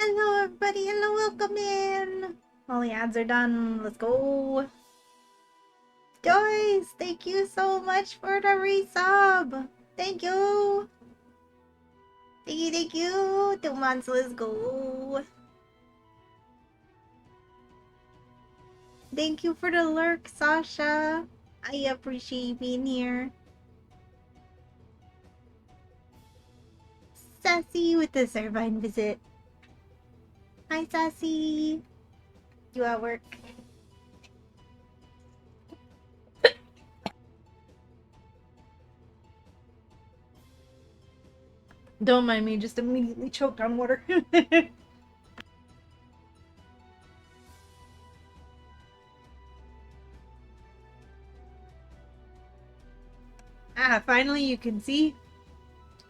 Hello, everybody. Hello, welcome in. All the ads are done. Let's go. Joyce, thank you so much for the resub. Thank you. Thank you. 2 months. Let's go. Thank you for the lurk, Sasha. I appreciate you being here. Sassy with the Servine visit. Hi, Sassy. You at work? Don't mind me, just immediately choked on water. Ah, finally you can see.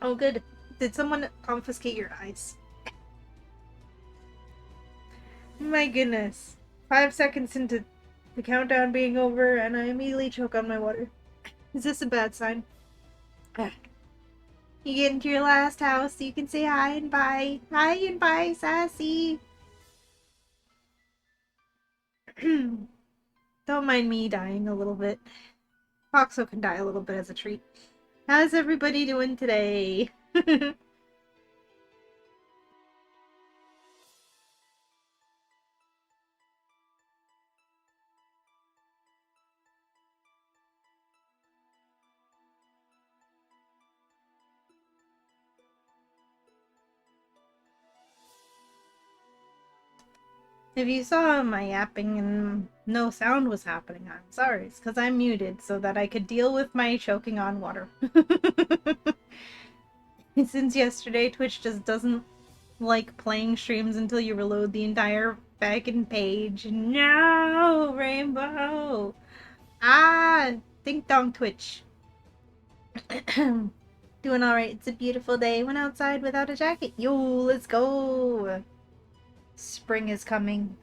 Oh, good. Did someone confiscate your eyes? My goodness. 5 seconds into the countdown being over, and I immediately choke on my water. Is this a bad sign? Ah. You get into your last house so you can say hi and bye. Hi and bye, Sassy. Don't mind me dying a little bit. Foxo can die a little bit as a treat. How's everybody doing today? If you saw my yapping and no sound was happening, I'm sorry. It's because I'm muted so that I could deal with my choking on water. Since yesterday, Twitch just doesn't like playing streams until you reload the entire backend page. No, Rainbow! Ah! Ding dong Twitch. Doing alright. It's a beautiful day. Went outside without a jacket. Yo, let's go! Spring is coming.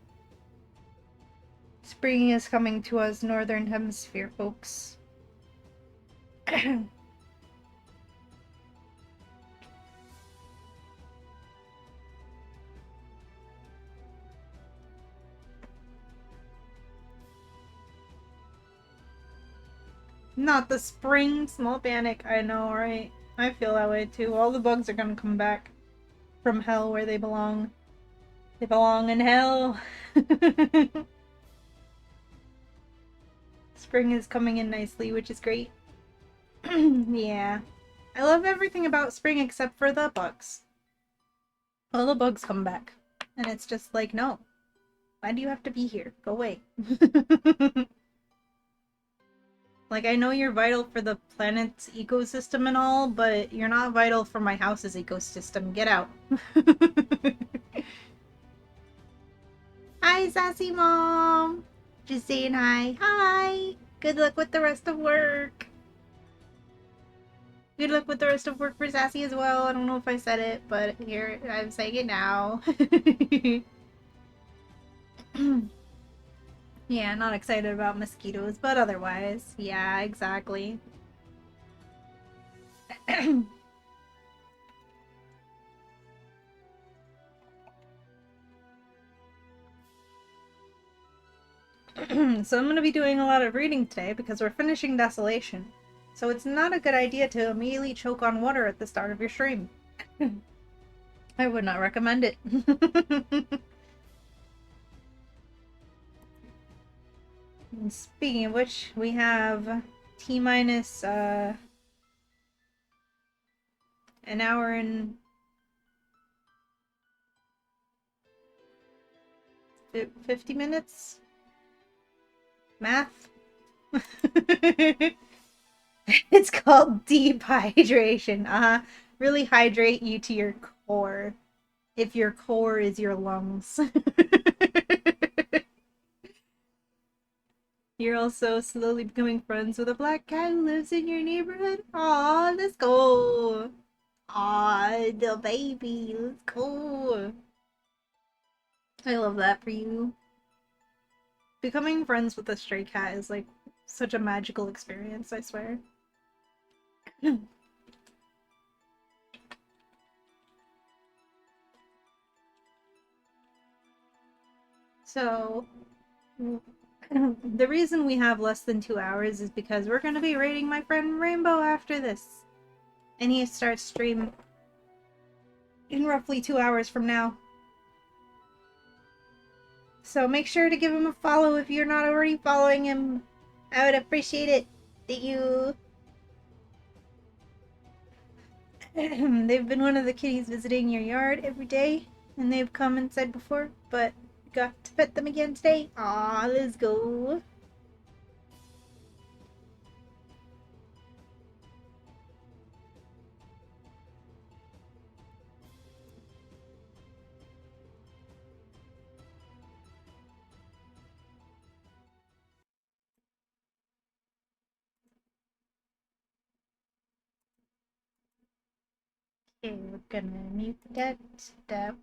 Spring is coming to us, Northern Hemisphere folks. Not the spring, small panic. I know, right? I feel that way too. All the bugs are gonna come back from hell where they belong. They belong in hell. Spring is coming in nicely, which is great. Yeah. I love everything about spring except for the bugs. All the bugs come back. And it's just like, no. Why do you have to be here? Go away. Like, I know you're vital for the planet's ecosystem and all, but you're not vital for my house's ecosystem. Get out. Hi, Sassy Mom! Just saying hi. Hi! Good luck with the rest of work. Good luck with the rest of work for Sassy as well. I don't know if I said it, but here, I'm saying it now. Yeah, not excited about mosquitoes, but otherwise, yeah, exactly. So I'm going to be doing a lot of reading today because we're finishing Desolation. So it's not a good idea to immediately choke on water at the start of your stream. I would not recommend it. And speaking of which, we have T minus an hour and 50 minutes? Math? It's called deep hydration. Really hydrate you to your core. If your core is your lungs. You're also slowly becoming friends with a black cat who lives in your neighborhood. Aw, let's go. Aw, the baby. Let's go. I love that for you. Becoming friends with a stray cat is like such a magical experience, I swear. So, the reason we have less than 2 hours is because we're going to be raiding my friend Rainbow after this. And he starts stream in roughly 2 hours from now. So make sure to give him a follow if you're not already following him. I would appreciate it that you... They've been one of the kitties visiting your yard every day, and they've come and said before, but got to pet them again today. Aw, let's go. Okay, we're gonna mute that,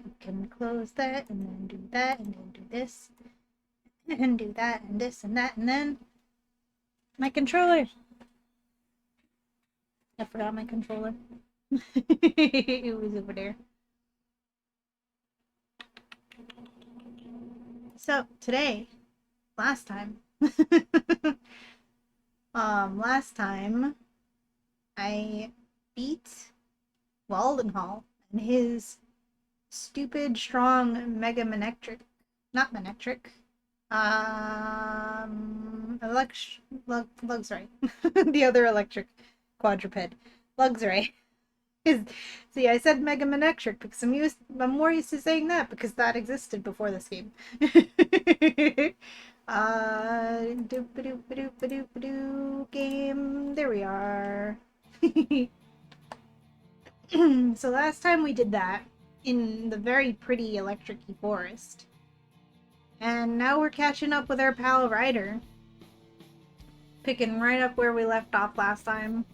we can close that, and then do that, and then do this, and do that, and this, and that, and then my controller. I forgot my controller. It was over there. So, today, last time, last time, I beat Waldenhall and his stupid, strong Mega Manectric, not Manectric, Luxray, the other electric quadruped, Luxray. See, I said Mega Manectric because I'm more used to saying that because that existed before this game. Game. There we are. So last time we did that in the very pretty electric forest. And now we're catching up with our pal Ryder. Picking right up where we left off last time.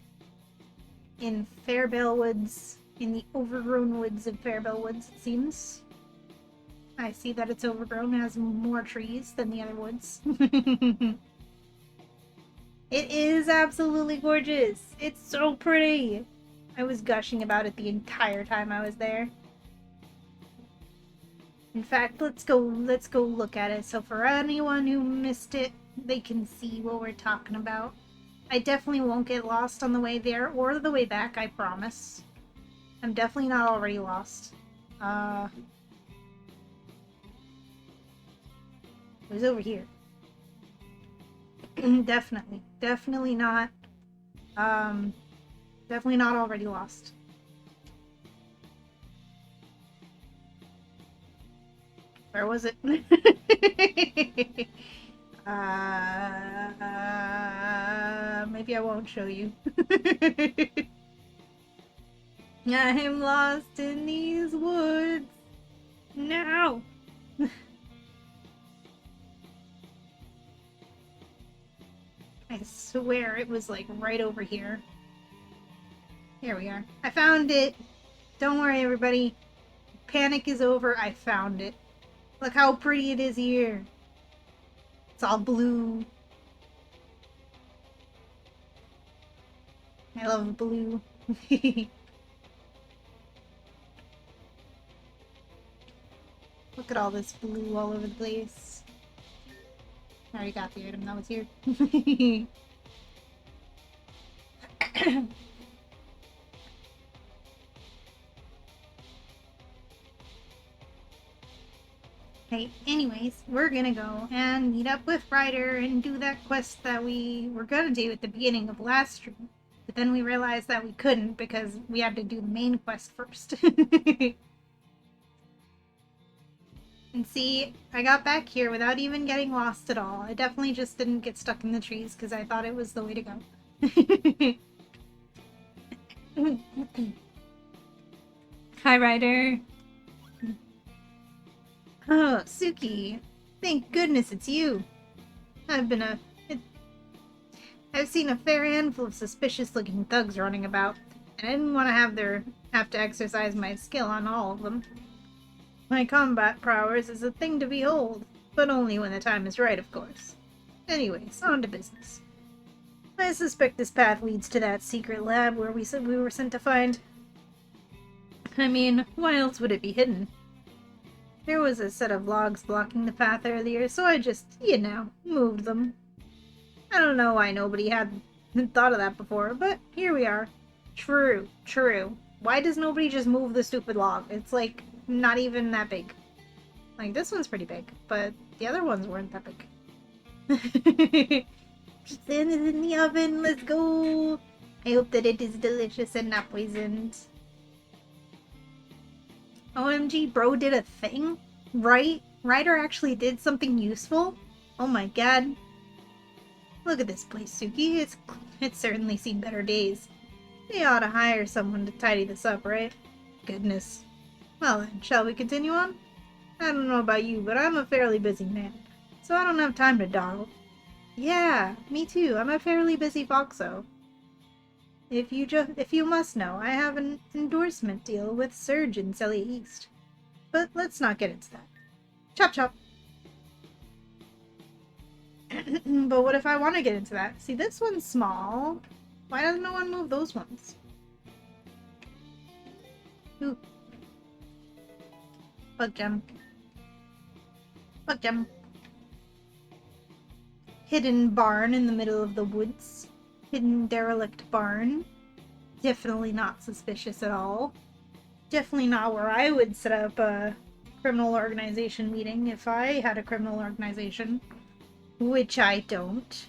In Fairbell Woods. In the overgrown woods of Fairbell Woods, it seems. I see that it's overgrown. It has more trees than the other woods. It is absolutely gorgeous. It's so pretty. I was gushing about it the entire time I was there. In fact, let's go look at it. So for anyone who missed it, they can see what we're talking about. I definitely won't get lost on the way there or the way back, I promise. I'm definitely not already lost. It was over here. Definitely not. Definitely not already lost. Where was it? Maybe I won't show you. I'm lost in these woods. No! I swear it was like right over here. Here we are. I found it! Don't worry, everybody. Panic is over. I found it. Look how pretty it is here. It's all blue. I love blue. Look at all this blue all over the place. I already got the item that was here. Okay, anyways, we're gonna go and meet up with Ryder and do that quest that we were gonna do at the beginning of last stream. But then we realized that we couldn't because we had to do the main quest first. And see, I got back here without even getting lost at all. I definitely just didn't get stuck in the trees because I thought it was the way to go. Hi, Ryder. Oh, Suki. Thank goodness it's you. I've seen a fair handful of suspicious-looking thugs running about, and I didn't want to have to exercise my skill on all of them. My combat prowess is a thing to behold, but only when the time is right, of course. Anyways, on to business. I suspect this path leads to that secret lab where we said we were sent to find. I mean, why else would it be hidden? There was a set of logs blocking the path earlier, so I just, moved them. I don't know why nobody had thought of that before, but here we are. True, true. Why does nobody just move the stupid log? It's like not even that big. Like this one's pretty big, but the other ones weren't that big. Pizza is in the oven, let's go! I hope that it is delicious and not poisoned. OMG, bro did a thing? Right? Ryder actually did something useful? Oh my god. Look at this place, Suki. It's certainly seen better days. They ought to hire someone to tidy this up, right? Goodness. Well then, shall we continue on? I don't know about you, but I'm a fairly busy man, so I don't have time to dawdle. Yeah, me too. I'm a fairly busy foxo. If you must know, I have an endorsement deal with Surge in Celia East. But let's not get into that. Chop chop. But what if I want to get into that? See, this one's small. Why doesn't no one move those ones? Ooh. Bug gem. Bug gem. Hidden barn in the middle of the woods. Hidden derelict barn. Definitely not suspicious at all. Definitely not where I would set up a criminal organization meeting if I had a criminal organization. Which I don't.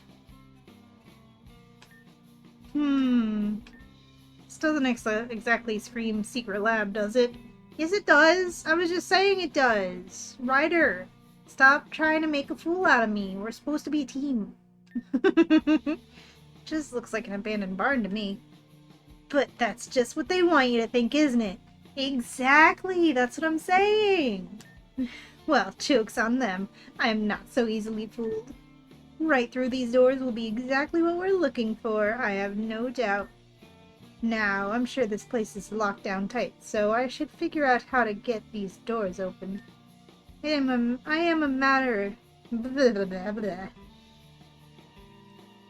This doesn't exactly scream secret lab, does it? Yes, it does. I was just saying it does. Ryder, stop trying to make a fool out of me. We're supposed to be a team. Just looks like an abandoned barn to me. But that's just what they want you to think, isn't it? Exactly, that's what I'm saying. Well, joke's on them. I am not so easily fooled. Right through these doors will be exactly what we're looking for, I have no doubt. Now, I'm sure this place is locked down tight, so I should figure out how to get these doors open. I am a matter... Blah, blah, blah, blah.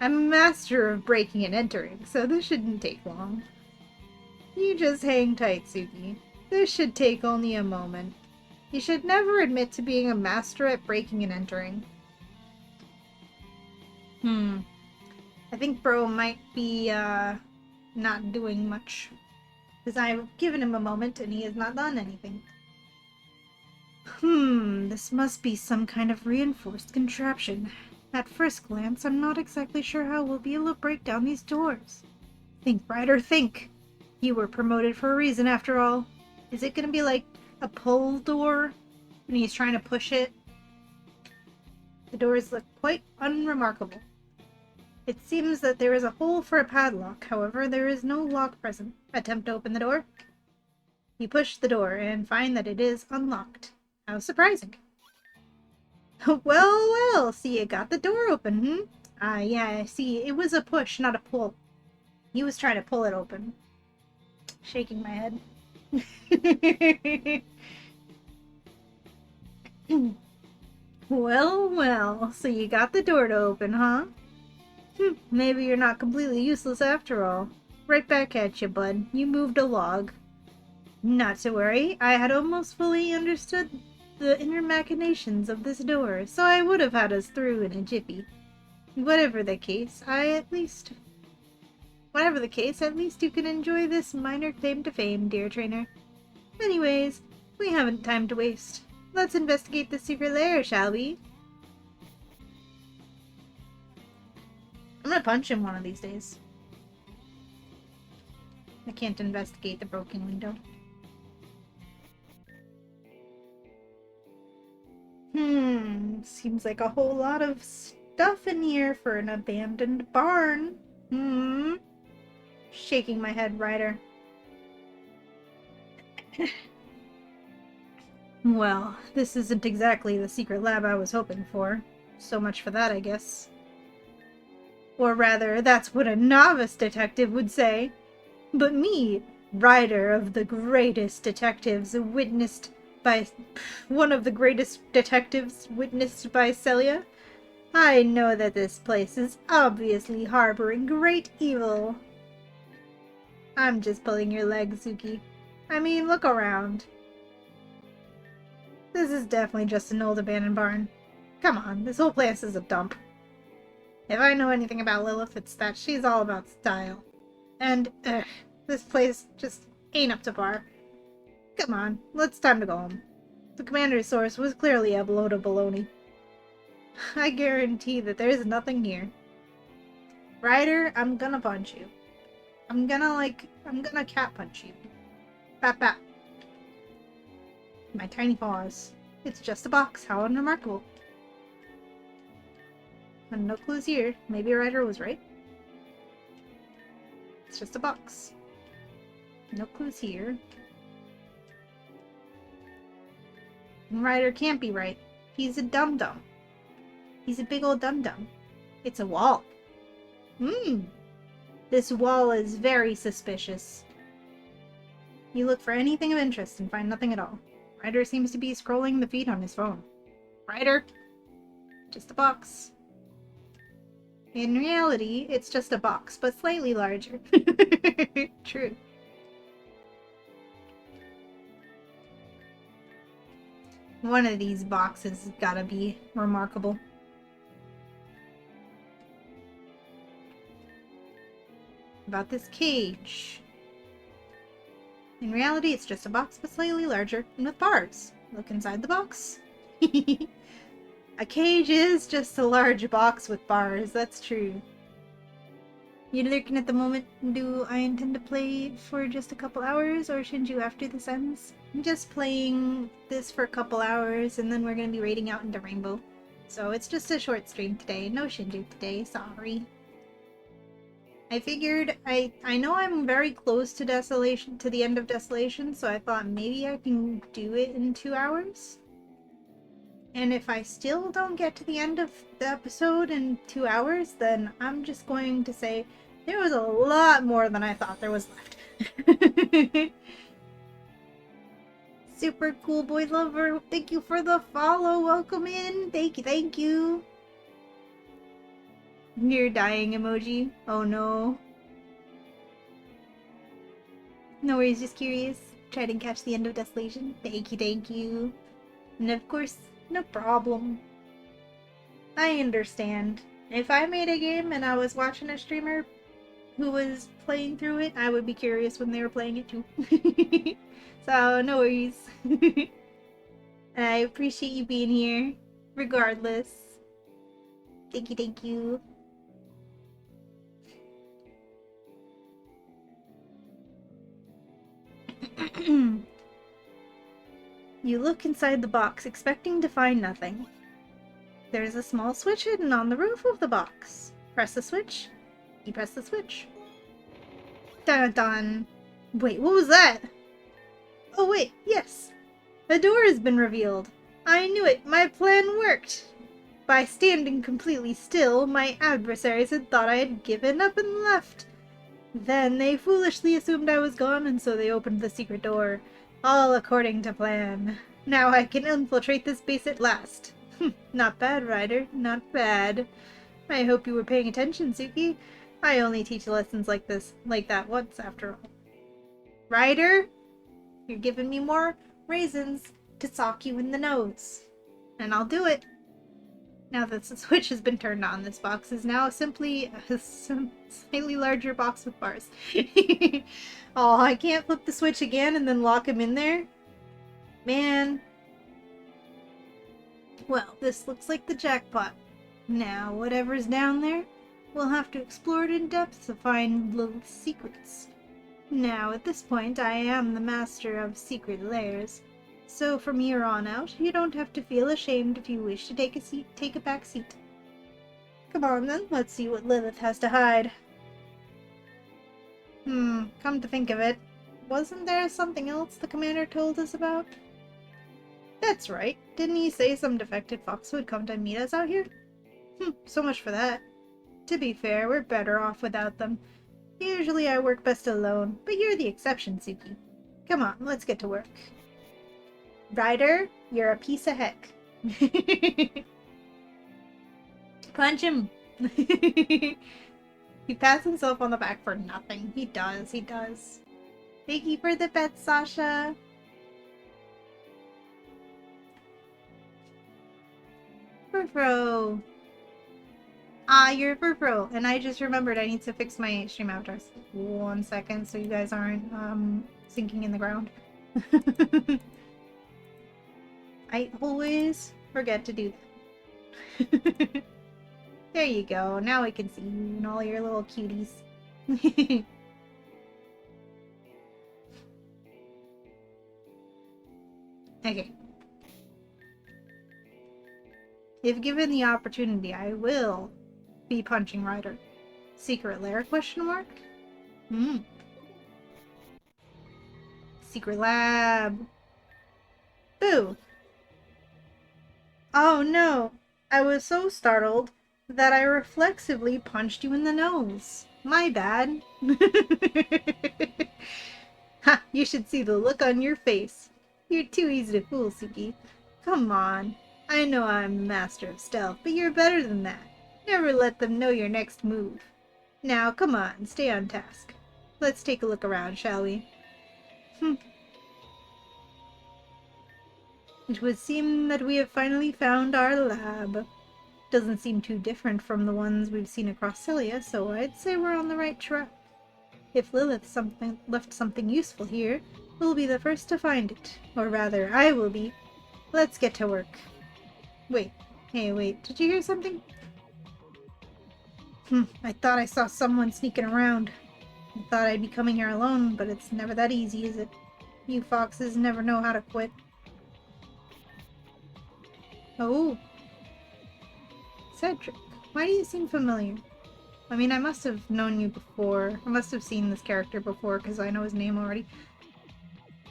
I'm a master of breaking and entering, so this shouldn't take long. You just hang tight, Suki. This should take only a moment. You should never admit to being a master at breaking and entering. I think bro might be, not doing much. Because I've given him a moment and he has not done anything. This must be some kind of reinforced contraption. At first glance, I'm not exactly sure how we'll be able to break down these doors. Think, Ryder, think! You were promoted for a reason, after all. Is it gonna be like a pull door? And he's trying to push it? The doors look quite unremarkable. It seems that there is a hole for a padlock, however, there is no lock present. Attempt to open the door. You push the door and find that it is unlocked. How surprising. Well, well, see, you got the door open, yeah, see, it was a push, not a pull. He was trying to pull it open. Shaking my head. Well, well, so you got the door to open, huh? Maybe you're not completely useless after all. Right back at you, bud. You moved a log. Not to worry, I had almost fully understood the inner machinations of this door, so I would have had us through in a jiffy. Whatever the case, at least you can enjoy this minor claim to fame, dear trainer. Anyways, we haven't time to waste. Let's investigate the secret lair, shall we? I'm gonna punch him one of these days. I can't investigate the broken window. Seems like a whole lot of stuff in here for an abandoned barn. Shaking my head, Ryder. Well, this isn't exactly the secret lab I was hoping for. So much for that, I guess. Or rather, that's what a novice detective would say. But me, Ryder of the greatest detectives witnessed by... one of the greatest detectives witnessed by Celia, I know that this place is obviously harboring great evil. I'm just pulling your leg, Suki. I mean, look around. This is definitely just an old abandoned barn. Come on, this whole place is a dump. If I know anything about Lilith, it's that she's all about style. And, this place just ain't up to par. Come on, it's time to go home. The commander's source was clearly a load of baloney. I guarantee that there's nothing here. Ryder, I'm gonna punch you. I'm gonna cat punch you. Bap bap. My tiny paws. It's just a box, how unremarkable. And no clues here. Maybe Ryder was right. It's just a box. No clues here. And Ryder can't be right. He's a dum-dum. He's a big old dum-dum. It's a wall. This wall is very suspicious. You look for anything of interest and find nothing at all. Ryder seems to be scrolling the feed on his phone. Ryder? Just a box. In reality, it's just a box, but slightly larger. True. One of these boxes has gotta be remarkable. About this cage. In reality, it's just a box, but slightly larger, and with bars. Look inside the box. A cage is just a large box with bars, that's true. You're lurking at the moment. Do I intend to play for just a couple hours, or Shinju after this ends? I'm just playing this for a couple hours, and then we're gonna be raiding out into Rainbow. So it's just a short stream today. No Shinju today, sorry. I figured, I know I'm very close to Desolation, to the end of Desolation, so I thought maybe I can do it in 2 hours. And if I still don't get to the end of the episode in 2 hours, then I'm just going to say there was a lot more than I thought there was left. Super cool boy lover, thank you for the follow, welcome in, thank you. Near dying emoji, oh no. No worries, just curious. Try to catch the end of Desolation, thank you. And of course, no problem. I understand. If I made a game and I was watching a streamer who was playing through it, I would be curious when they were playing it too. So, no worries. I appreciate you being here, regardless. Thank you. You look inside the box, expecting to find nothing. There's a small switch hidden on the roof of the box. Press the switch. You press the switch. Dun dun. Wait, what was that? Oh wait, yes. A door has been revealed. I knew it. My plan worked. By standing completely still, my adversaries had thought I had given up and left. Then they foolishly assumed I was gone, and so they opened the secret door. All according to plan. Now I can infiltrate this base at last. Not bad, Ryder. Not bad. I hope you were paying attention, Suki. I only teach lessons like that once, after all. Ryder, you're giving me more reasons to sock you in the nose. And I'll do it. Now that the switch has been turned on, this box is now simply a slightly larger box with bars. Oh, I can't flip the switch again and then lock him in there? Man. Well, this looks like the jackpot. Now, whatever's down there, we'll have to explore it in depth to find Lilith's secrets. Now, at this point, I am the master of secret lairs. So from here on out, you don't have to feel ashamed if you wish to take a back seat. Come on then, let's see what Lilith has to hide. Come to think of it, wasn't there something else the commander told us about? That's right, didn't he say some defected fox would come to meet us out here? So much for that. To be fair, we're better off without them. Usually I work best alone, but you're the exception, Suki. Come on, let's get to work. Ryder, you're a piece of heck. Punch him. He pats himself on the back for nothing. He does. Thank you for the bet, Sasha. Furfro. Ah, you're Furfro. And I just remembered I need to fix my stream avatars. 1 second so you guys aren't sinking in the ground. I always forget to do that. There you go. Now I can see you and all your little cuties. Okay. If given the opportunity, I will be punching Ryder. Secret lair? Question mark? Hmm. Secret lab. Boo! Oh no! I was so startled that I reflexively punched you in the nose. My bad. Ha! You should see the look on your face. You're too easy to fool, Suki. Come on. I know I'm a master of stealth, but you're better than that. Never let them know your next move. Now, come on, stay on task. Let's take a look around, shall we? It would seem that we have finally found our lab. Doesn't seem too different from the ones we've seen across Celia, so I'd say we're on the right track. If Lilith left something useful here, we'll be the first to find it. Or rather, I will be. Let's get to work. Wait. Hey, wait. Did you hear something? I thought I saw someone sneaking around. I thought I'd be coming here alone, but it's never that easy, is it? You foxes never know how to quit. Oh. Cedric, why do you seem familiar? I mean, I must have known you before. I must have seen this character before, because I know his name already.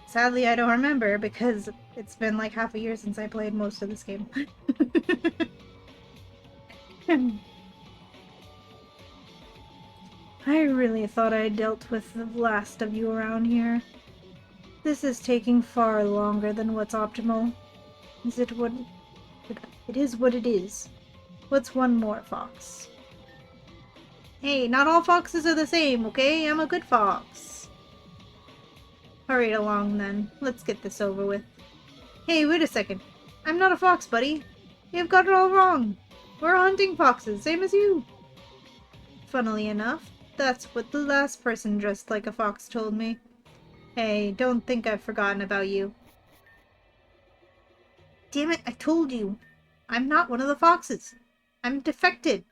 Sadly, I don't remember, because it's been like half a year since I played most of this game. I really thought I dealt with the last of you around here. This is taking far longer than what's optimal. Is it what... It is what it is. What's one more fox? Hey, not all foxes are the same, okay? I'm a good fox. Hurry along, then. Let's get this over with. Hey, wait a second. I'm not a fox, buddy. You've got it all wrong. We're hunting foxes, same as you. Funnily enough, that's what the last person dressed like a fox told me. Hey, don't think I've forgotten about you. Damn it, I told you. I'm not one of the foxes. I'm defected.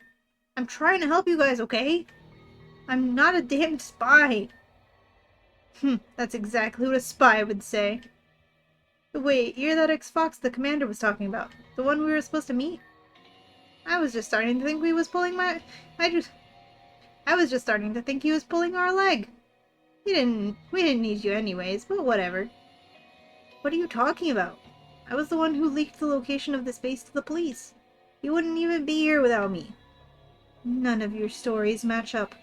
I'm trying to help you guys, okay? I'm not a damned spy. That's exactly what a spy would say. But wait, you're that ex-fox the commander was talking about. The one we were supposed to meet? I was just starting to think he was pulling our leg. We didn't need you anyways, but whatever. What are you talking about? I was the one who leaked the location of this base to the police. You wouldn't even be here without me. None of your stories match up,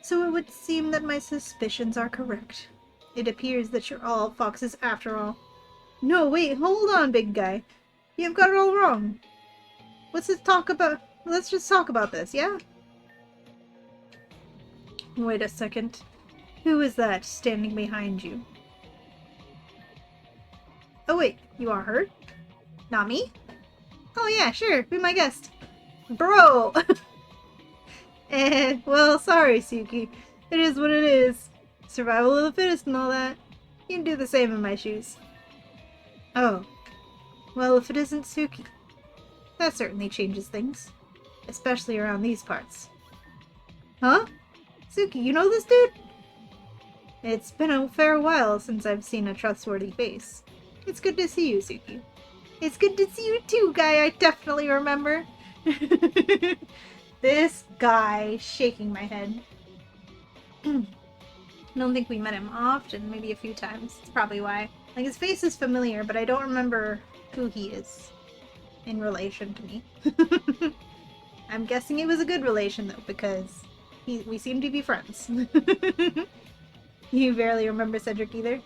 so it would seem that my suspicions are correct. It appears that you're all foxes after all. No, wait, hold on, big guy. You've got it all wrong. Let's just talk about this, yeah? Wait a second. Who is that standing behind you? Oh wait, you are her? Not me? Oh yeah, sure, be my guest. Bro! Well, sorry, Suki. It is what it is. Survival of the fittest and all that. You can do the same in my shoes. Oh. Well, if it isn't Suki. That certainly changes things. Especially around these parts. Huh? Suki, you know this dude? It's been a fair while since I've seen a trustworthy face. It's good to see you, Suki. It's good to see you too, guy I definitely remember. This guy shaking my head. I don't think we met him often, maybe a few times. That's probably why. Like, his face is familiar, but I don't remember who he is in relation to me. I'm guessing it was a good relation, though, because we seem to be friends. You barely remember Cedric either?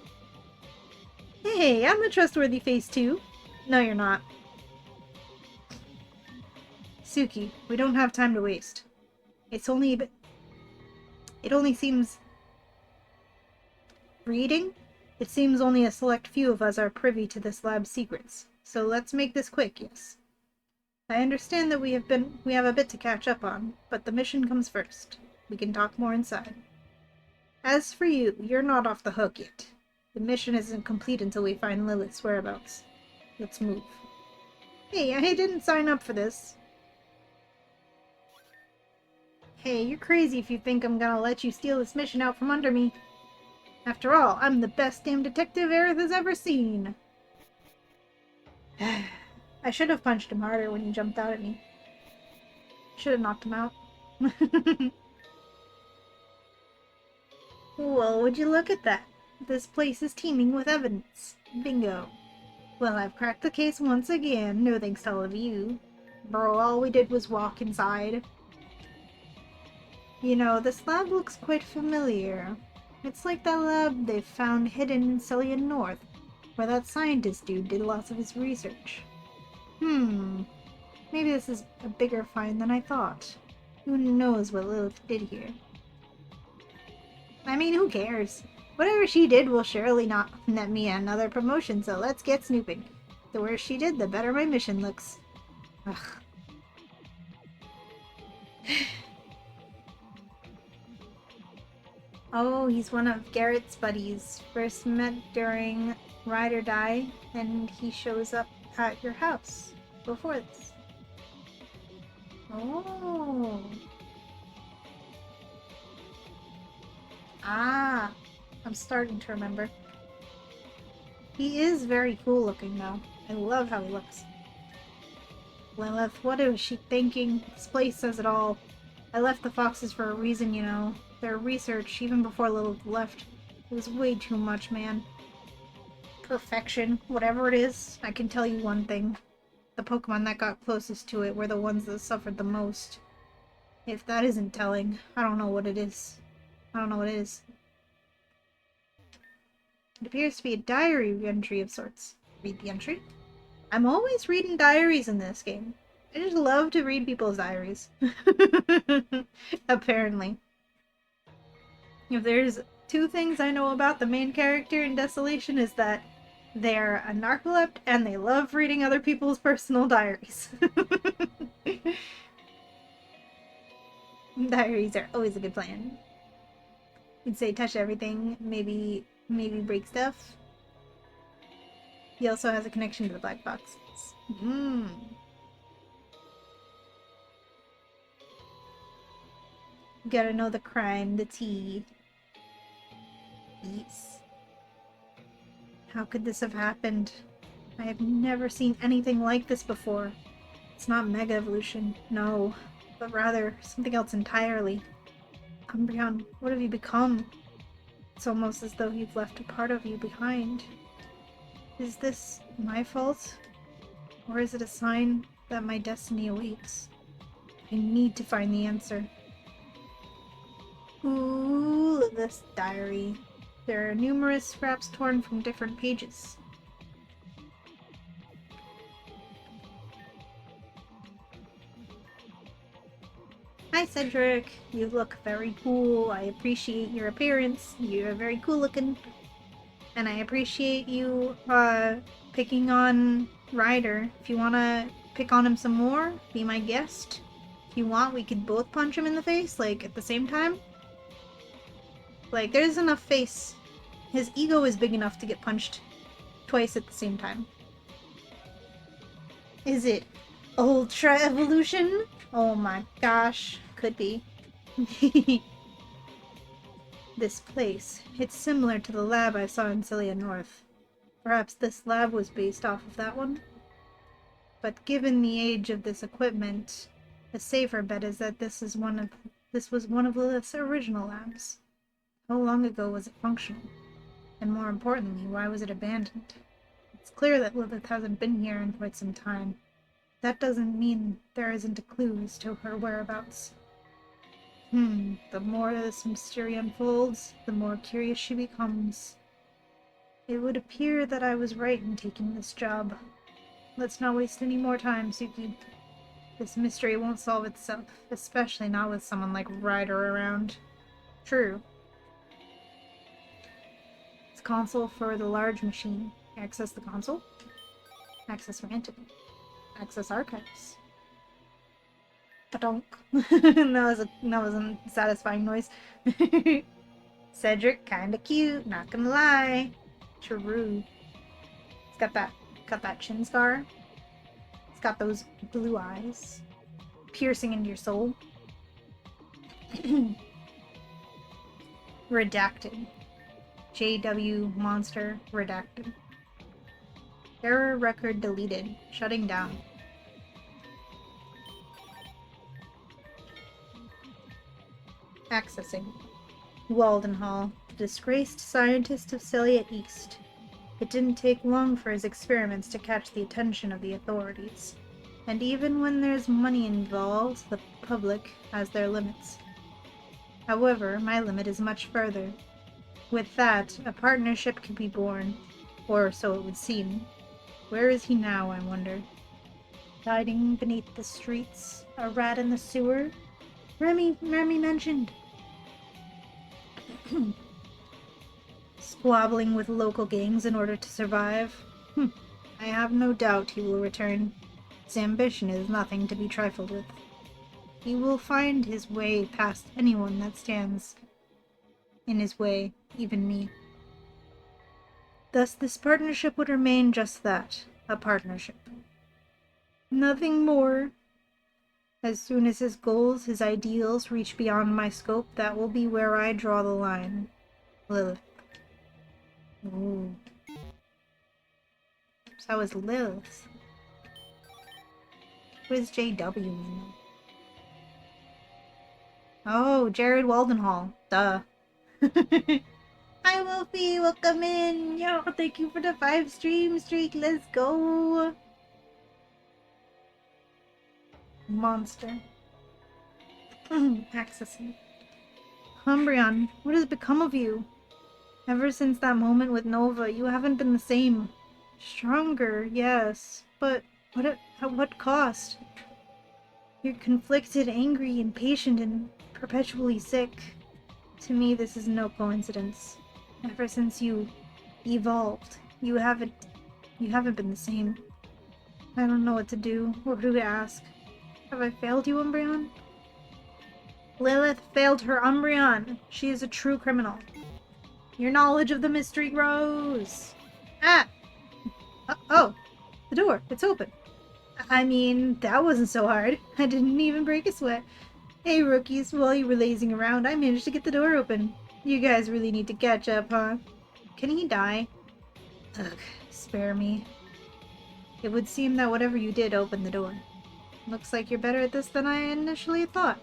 Hey, I'm a trustworthy face, too. No, you're not. Suki, we don't have time to waste. It only seems... Reading? It seems only a select few of us are privy to this lab's secrets. So let's make this quick, yes? I understand that we have a bit to catch up on, but the mission comes first. We can talk more inside. As for you, you're not off the hook yet. The mission isn't complete until we find Lilith's whereabouts. Let's move. Hey, I didn't sign up for this. Hey, you're crazy if you think I'm gonna let you steal this mission out from under me. After all, I'm the best damn detective Aerith has ever seen. I should have punched him harder when he jumped out at me. Should have knocked him out. Well, would you look at that? This place is teeming with evidence. Bingo. Well, I've cracked the case once again, no thanks to all of you. Bro, all we did was walk inside. You know, this lab looks quite familiar. It's like that lab they found hidden in Celia North, where that scientist dude did lots of his research. Maybe this is a bigger find than I thought. Who knows what Lilith did here? I mean, who cares? Whatever she did will surely not net me another promotion, so let's get snooping. The worse she did, the better my mission looks. Ugh. Oh, he's one of Garrett's buddies. First met during Ride or Die, and he shows up at your house before this. Oh. Ah, I'm starting to remember. He is very cool looking though. I love how he looks. Lilith, what is she thinking? This place says it all. I left the foxes for a reason, you know. Their research, even before Lilith left, it was way too much, man. Perfection, whatever it is, I can tell you one thing. The Pokemon that got closest to it were the ones that suffered the most. If that isn't telling, I don't know what it is. I don't know what it is. It appears to be a diary entry of sorts. Read the entry. I'm always reading diaries in this game. I just love to read people's diaries. Apparently. If there's two things I know about the main character in Desolation is that they're a narcolept and they love reading other people's personal diaries. Diaries are always a good plan. You'd say touch everything, maybe break stuff. He also has a connection to the black boxes. Gotta know the crime, the tea. Yes. How could this have happened? I have never seen anything like this before. It's not Mega Evolution, no, but rather something else entirely. Umbreon, what have you become? It's almost as though you've left a part of you behind. Is this my fault? Or is it a sign that my destiny awaits? I need to find the answer. Ooh, this diary. There are numerous scraps torn from different pages. Hi Cedric, you look very cool. I appreciate your appearance. You're very cool looking. And I appreciate you picking on Ryder. If you wanna pick on him some more, be my guest. If you want, we could both punch him in the face, like, at the same time. Like, there's enough face. His ego is big enough to get punched twice at the same time. Is it Ultra Evolution? Oh my gosh. Could be. This place. It's similar to the lab I saw in Celia North. Perhaps this lab was based off of that one? But given the age of this equipment, a safer bet is that this was one of Lilith's original labs. How long ago was it functional? And more importantly, why was it abandoned? It's clear that Lilith hasn't been here in quite some time. That doesn't mean there isn't a clue as to her whereabouts. The more this mystery unfolds, the more curious she becomes. It would appear that I was right in taking this job. Let's not waste any more time, Suki. This mystery won't solve itself, especially not with someone like Ryder around. True. It's console for the large machine. Access the console. Access Rantic. Access archives. Ba-donk. That was a satisfying noise. Cedric, kinda cute, not gonna lie. True. He's got that chin scar. He's got those blue eyes. Piercing into your soul. Redacted. JW monster redacted. Error record deleted. Shutting down. Accessing. Walden Hall, the disgraced scientist of Celia East. It didn't take long for his experiments to catch the attention of the authorities. And even when there's money involved, the public has their limits. However, my limit is much further. With that, a partnership could be born, or so it would seem. Where is he now, I wonder? Hiding beneath the streets, a rat in the sewer? Remy mentioned. Squabbling with local gangs in order to survive? I have no doubt he will return. His ambition is nothing to be trifled with. He will find his way past anyone that stands in his way, even me. Thus this partnership would remain just that, a partnership. Nothing more. As soon as his goals, his ideals reach beyond my scope, that will be where I draw the line. Lilith. Ooh. So is Lilith. What does JW mean? Oh, Jared Waldenhall. Duh. Hi Wolfie, welcome in. Yo, thank you for the 5 stream streak. Let's go. Monster. Accessing. Umbreon, what has become of you? Ever since that moment with Nova, you haven't been the same. Stronger, yes, but at what cost? You're conflicted, angry, impatient, and perpetually sick. To me, this is no coincidence. Ever since you evolved, you haven't been the same. I don't know what to do, or who to ask. Have I failed you, Umbreon? Lilith failed her Umbreon. She is a true criminal. Your knowledge of the mystery grows. Ah! Oh, the door. It's open. I mean, that wasn't so hard. I didn't even break a sweat. Hey, rookies, while you were lazing around, I managed to get the door open. You guys really need to catch up, huh? Can he die? Ugh, spare me. It would seem that whatever you did opened the door. Looks like you're better at this than I initially thought.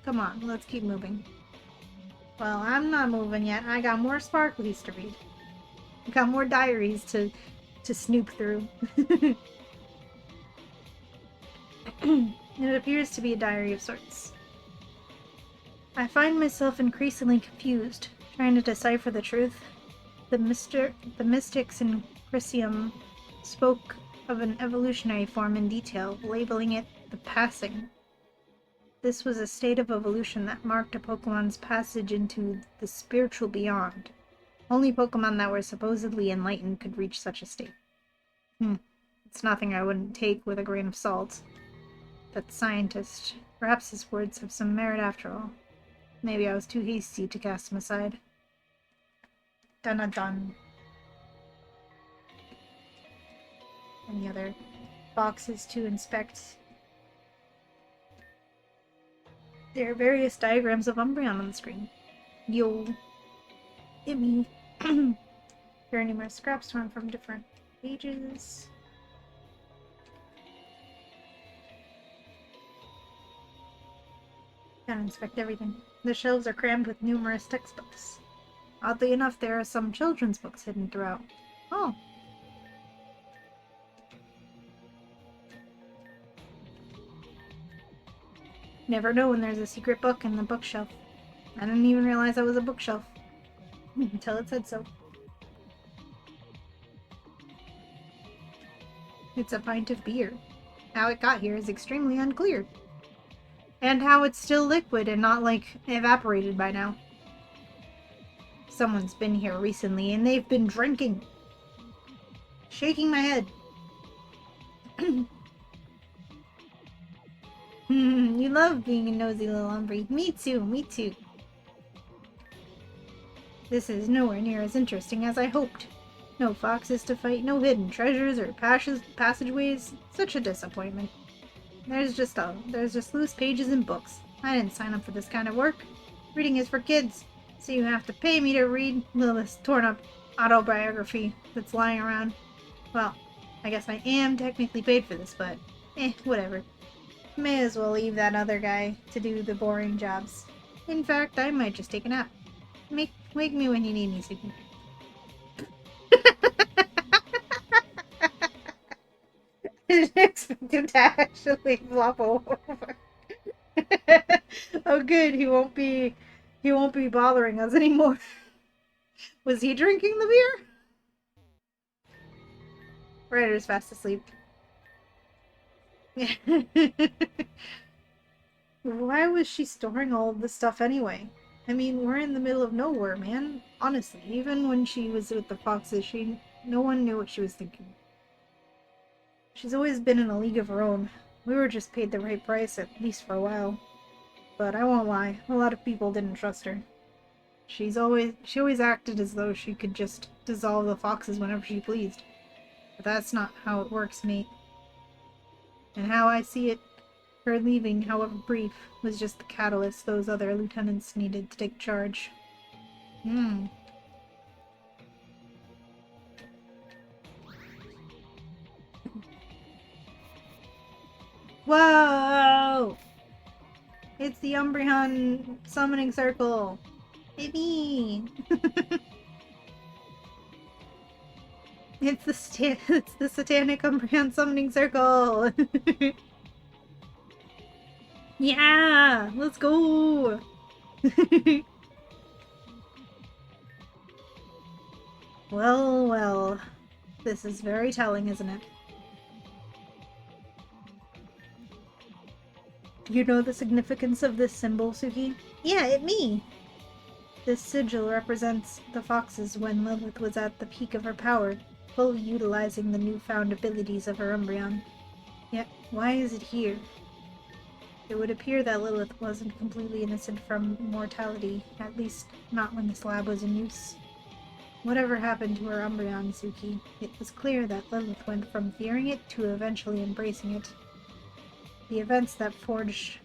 Come on, let's keep moving. Well, I'm not moving yet. I got more sparklies to read. I got more diaries to snoop through. It appears to be a diary of sorts. I find myself increasingly confused, trying to decipher the truth. The mystics in Chrysium spoke of an evolutionary form in detail, labeling it the passing. This was a state of evolution that marked a Pokemon's passage into the spiritual beyond. Only Pokemon that were supposedly enlightened could reach such a state. It's nothing I wouldn't take with a grain of salt. That scientist, perhaps his words have some merit after all. Maybe I was too hasty to cast him aside. Dun-a-dun. Any other boxes to inspect? There are various diagrams of Umbreon on the screen. Yo. Immy. There are numerous scraps torn from different pages. Gotta inspect everything. The shelves are crammed with numerous textbooks. Oddly enough, there are some children's books hidden throughout. Oh. Never know when there's a secret book in the bookshelf. I didn't even realize that was a bookshelf. Until it said so. It's a pint of beer. How it got here is extremely unclear. And how it's still liquid and not, like, evaporated by now. Someone's been here recently and they've been drinking. Shaking my head. You love being a nosy little Umbry. Me too, me too. This is nowhere near as interesting as I hoped. No foxes to fight, no hidden treasures or passageways. Such a disappointment. There's just loose pages and books. I didn't sign up for this kind of work. Reading is for kids, so you have to pay me to read Lilith's torn up autobiography that's lying around. Well, I guess I am technically paid for this, but whatever. May as well leave that other guy to do the boring jobs. In fact, I might just take a nap. Wake me when you need me, Suki. I didn't expect him to actually flop over. Oh good, he won't be bothering us anymore. Was he drinking the beer? Ryder's fast asleep. Why was she storing all of this stuff anyway? I mean, we're in the middle of nowhere, man. Honestly, even when she was with the foxes, no one knew what she was thinking. She's always been in a league of her own. We were just paid the right price, at least for a while. But I won't lie, a lot of people didn't trust her. She always acted as though she could just dissolve the foxes whenever she pleased. But that's not how it works, mate. And how I see it, her leaving, however brief, was just the catalyst those other lieutenants needed to take charge. Whoa! It's the Umbreon summoning circle! Baby! It's the satanic Umbreon summoning circle! Yeah! Let's go! Well, well. This is very telling, isn't it? Do you know the significance of this symbol, Suki? Yeah, it me! This sigil represents the foxes when Lilith was at the peak of her power, fully utilizing the newfound abilities of her Umbreon. Yet, why is it here? It would appear that Lilith wasn't completely innocent from mortality, at least not when this lab was in use. Whatever happened to her Umbreon, Suki, it was clear that Lilith went from fearing it to eventually embracing it. The events that forged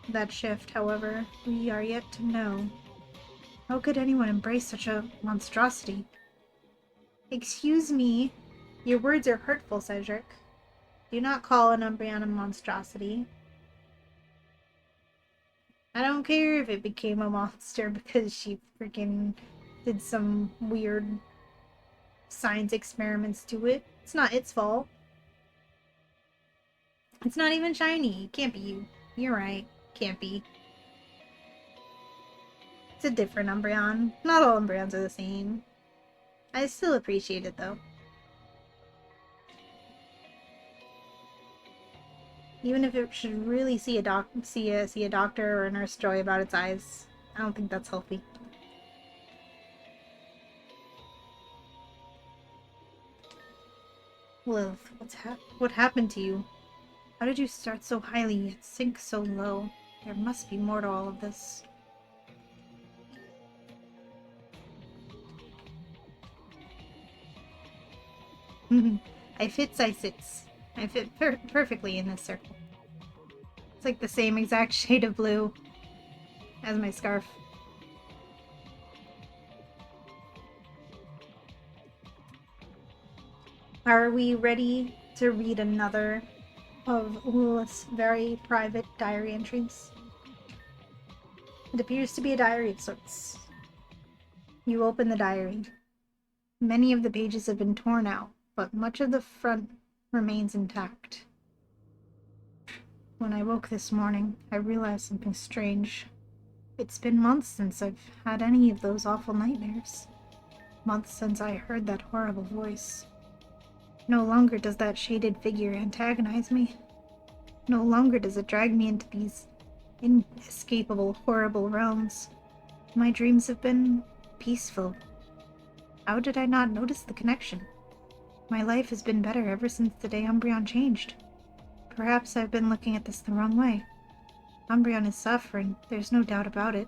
that shift, however, we are yet to know. How could anyone embrace such a monstrosity? Excuse me. Your words are hurtful, Cedric. Do not call an Umbreon a monstrosity. I don't care if it became a monster because she freaking did some weird science experiments to it. It's not its fault. It's not even shiny. It can't be you. You're right. Can't be. It's a different Umbreon. Not all Umbreons are the same. I still appreciate it, though. Even if it should really see a doctor or a nurse joy about its eyes, I don't think that's healthy. Lilith, what happened to you? How did you start so highly yet sink so low? There must be more to all of this. I sits. I fit perfectly in this circle. It's like the same exact shade of blue as my scarf. Are we ready to read another of Lilith's very private diary entries? It appears to be a diary of sorts. You open the diary. Many of the pages have been torn out, but much of the front remains intact. When I woke this morning, I realized something strange. It's been months since I've had any of those awful nightmares. Months since I heard that horrible voice. No longer does that shaded figure antagonize me. No longer does it drag me into these inescapable, horrible realms. My dreams have been peaceful. How did I not notice the connection? My life has been better ever since the day Umbreon changed. Perhaps I've been looking at this the wrong way. Umbreon is suffering, there's no doubt about it.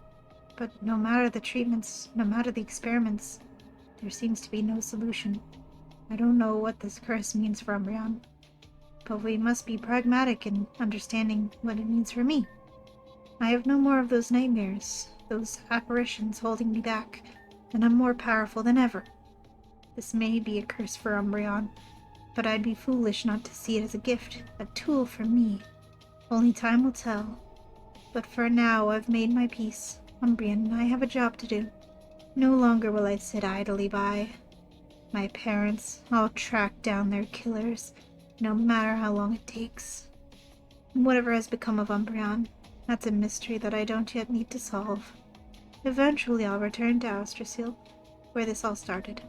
But no matter the treatments, no matter the experiments, there seems to be no solution. I don't know what this curse means for Umbreon, but we must be pragmatic in understanding what it means for me. I have no more of those nightmares, those apparitions holding me back, and I'm more powerful than ever. This may be a curse for Umbreon, but I'd be foolish not to see it as a gift, a tool for me. Only time will tell. But for now, I've made my peace. Umbreon and I have a job to do. No longer will I sit idly by. My parents, I'll track down their killers, no matter how long it takes. Whatever has become of Umbreon, that's a mystery that I don't yet need to solve. Eventually I'll return to Austrasiel, where this all started.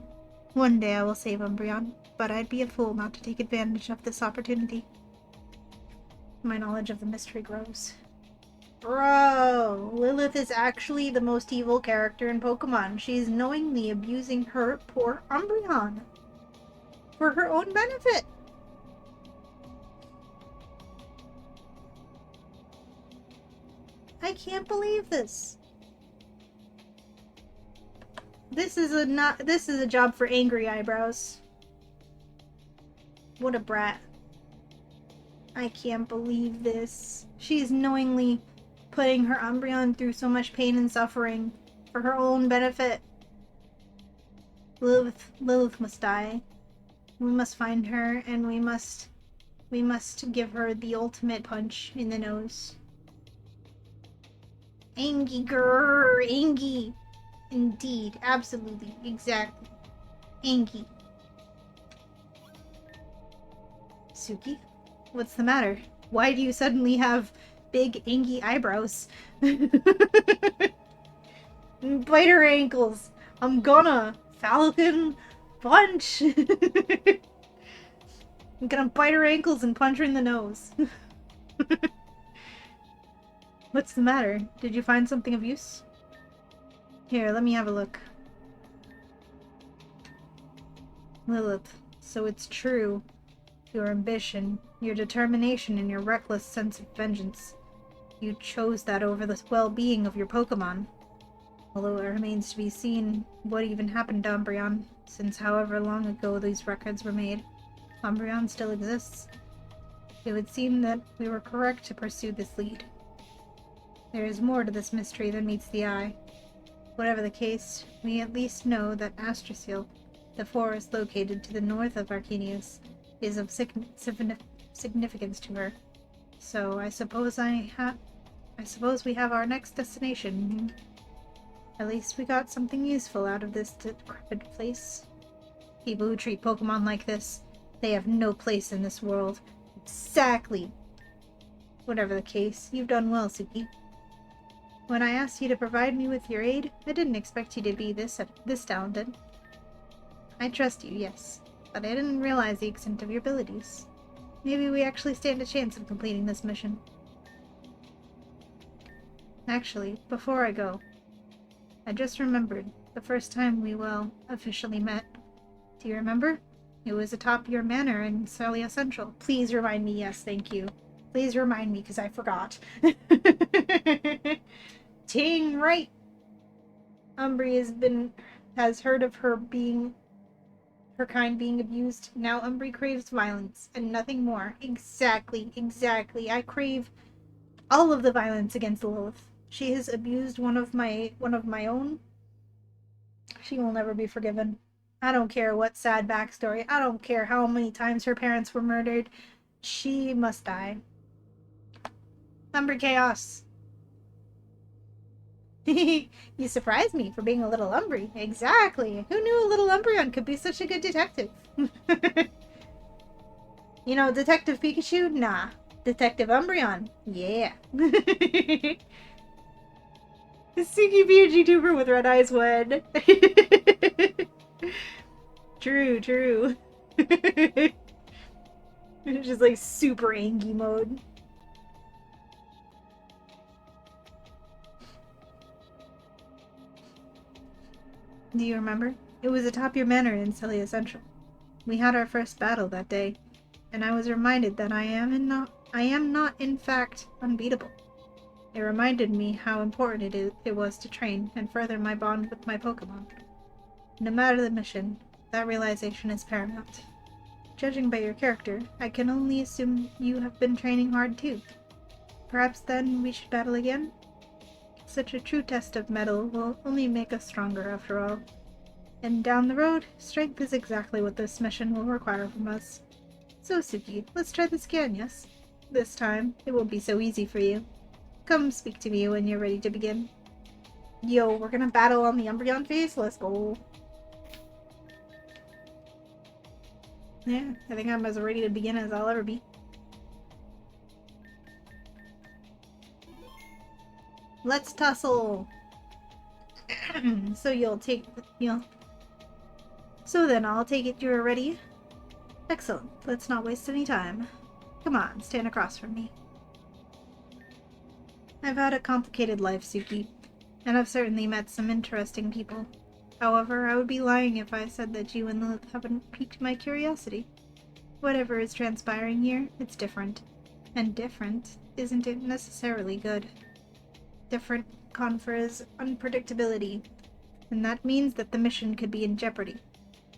One day I will save Umbreon, but I'd be a fool not to take advantage of this opportunity. My knowledge of the mystery grows. Bro, Lilith is actually the most evil character in Pokemon. She's knowingly abusing her poor Umbreon for her own benefit. I can't believe this. This is a job for angry eyebrows. What a brat. I can't believe this. She's knowingly putting her Umbreon through so much pain and suffering for her own benefit. Lilith must die. We must find her, and we must give her the ultimate punch in the nose. Angie grrr, Angie. Indeed, absolutely, exactly. Angie. Suki? What's the matter? Why do you suddenly have big Angie eyebrows? Bite her ankles. I'm gonna. Falcon punch. I'm gonna bite her ankles and punch her in the nose. What's the matter? Did you find something of use? Here, let me have a look. Lilith, so it's true. Your ambition, your determination, and your reckless sense of vengeance. You chose that over the well-being of your Pokemon. Although it remains to be seen what even happened to Umbreon, since however long ago these records were made, Umbreon still exists. It would seem that we were correct to pursue this lead. There is more to this mystery than meets the eye. Whatever the case, we at least know that Austrasiel, the forest located to the north of Arcanius, is of significance to her. So I suppose we have our next destination. At least we got something useful out of this decrepit place. People who treat Pokemon like this, they have no place in this world. Exactly. Whatever the case, you've done well, Suki. When I asked you to provide me with your aid, I didn't expect you to be this talented. I trust you, yes, but I didn't realize the extent of your abilities. Maybe we actually stand a chance of completing this mission. Actually, before I go, I just remembered the first time we, officially met. Do you remember? It was atop your manor in Celia Central. Please remind me, yes, thank you. Please remind me, because I forgot. Dang right! Umbri has heard of her kind being abused. Now Umbri craves violence, and nothing more. Exactly. I crave all of the violence against Lilith. She has abused one of my own. She will never be forgiven. I don't care what sad backstory. I don't care how many times her parents were murdered. She must die. Umbri Chaos. You surprised me for being a little Umbri. Exactly. Who knew a little Umbreon could be such a good detective? You know, Detective Pikachu? Nah. Detective Umbreon? Yeah. Suki be a GTuber with red eyes when. True. It's just like super angry mode. Do you remember? It was atop your manor in Celia Central. We had our first battle that day, and I was reminded that I am not in fact unbeatable. It reminded me how important it was to train and further my bond with my Pokemon. No matter the mission, that realization is paramount. Judging by your character, I can only assume you have been training hard too. Perhaps then we should battle again? Such a true test of mettle will only make us stronger after all. And down the road, strength is exactly what this mission will require from us. So Suki, let's try this again, yes? This time, it won't be so easy for you. Come speak to me when you're ready to begin. Yo, we're gonna battle on the Umbreon phase? Let's go. Yeah, I think I'm as ready to begin as I'll ever be. Let's tussle! So then I'll take it you're ready? Excellent. Let's not waste any time. Come on, stand across from me. I've had a complicated life, Suki, and I've certainly met some interesting people. However, I would be lying if I said that you and Lilith haven't piqued my curiosity. Whatever is transpiring here, it's different. And different isn't it necessarily good. Different confers unpredictability, and that means that the mission could be in jeopardy.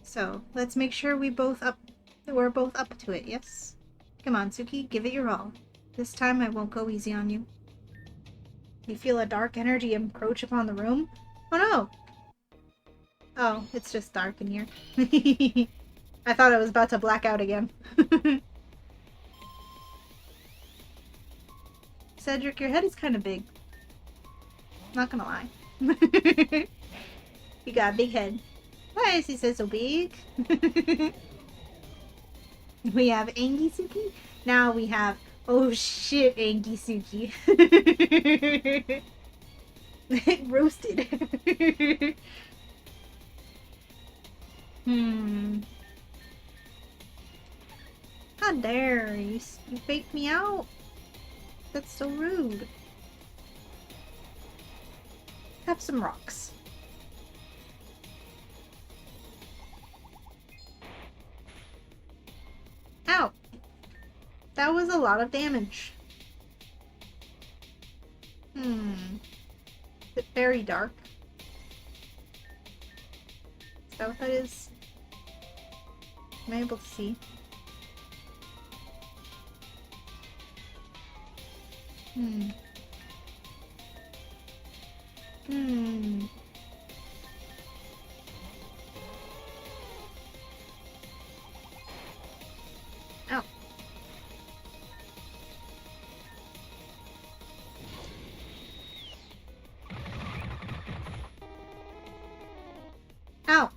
So, let's make sure we're both up to it, yes? Come on, Suki, give it your all. This time I won't go easy on you. You feel a dark energy encroach upon the room? Oh no! Oh, it's just dark in here. I thought I was about to black out again. Cedric, your head is kind of big. Not gonna lie. You got a big head. Why is he so big? We have Angisuki. Now we have... Oh shit, Angisuki. Roasted. How dare you fake me out? That's so rude. Have some rocks. Ow! That was a lot of damage. It's very dark. Is that what that is? Am I able to see? Ow. Ow.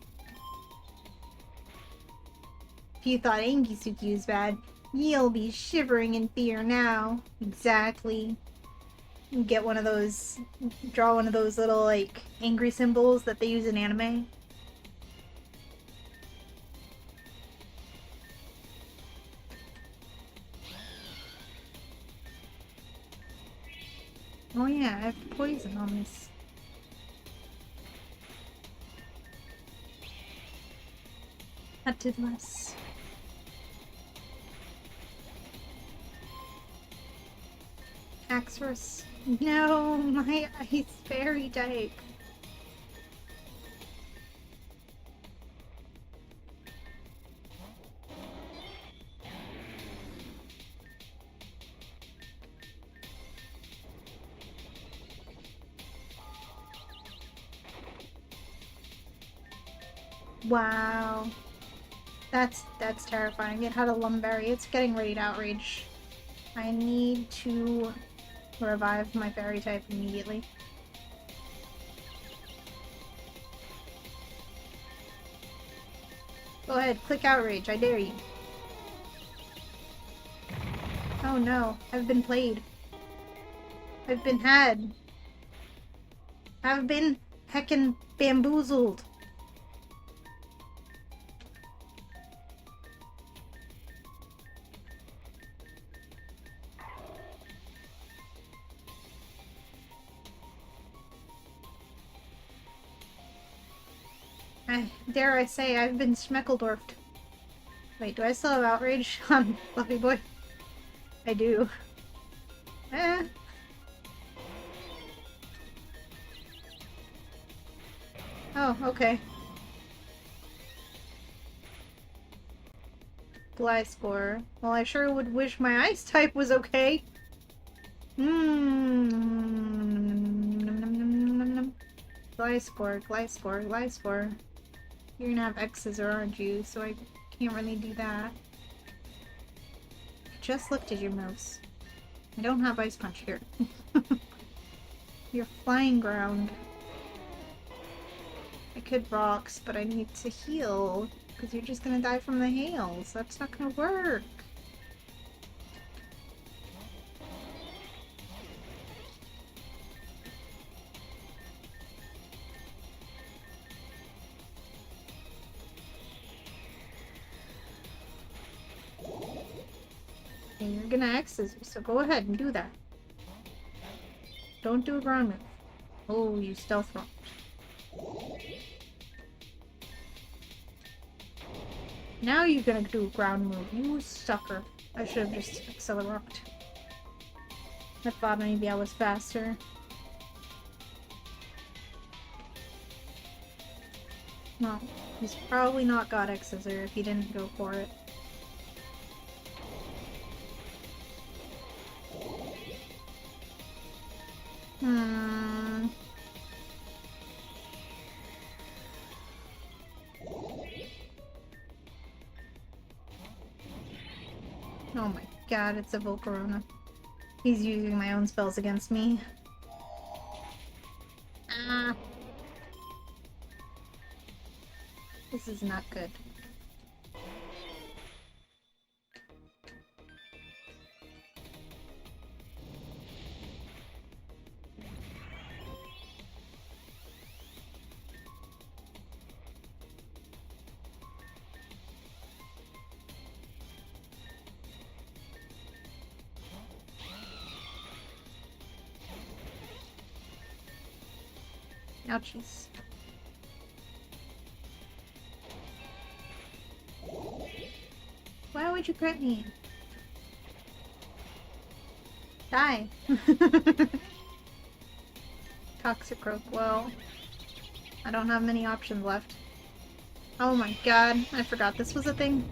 If you thought Angisuki was bad, you'll be shivering in fear now. Exactly. Get one of those, draw one of those little, like, angry symbols that they use in anime. Oh yeah, I have poison on this. That did less. Axorus. No, my ice fairy type. Wow. That's terrifying. It had a Lumberry. It's getting ready to outrage. I need to revive my fairy type immediately. Go ahead, click outrage, I dare you. Oh no, I've been played. I've been had. I've been heckin' bamboozled. Dare I say, I've been Schmeckledorfed. Wait, do I still have outrage on Fluffy Boy? I do. Oh, okay. Gliscor. Well, I sure would wish my ice type was okay. Mmm. Gliscor, Gliscor, Gliscor. You're gonna have X's, aren't you? So I can't really do that. I just looked at your mouse. I don't have Ice Punch here. You're flying ground. I could rocks, but I need to heal. Because you're just gonna die from the hails. That's not gonna work. And you're gonna X's, so go ahead and do that. Don't do a ground move. Oh, you stealth rocked. Now you're gonna do a ground move. You sucker. I should have just accelerated. I thought maybe I was faster. No, he's probably not got X-Scissor if he didn't go for it. Oh my god, it's a Volcarona. He's using my own spells against me. Ah. This is not good. Ouchies. Why would you crit me? Die! Toxicroak, well... I don't have many options left. Oh my god, I forgot this was a thing.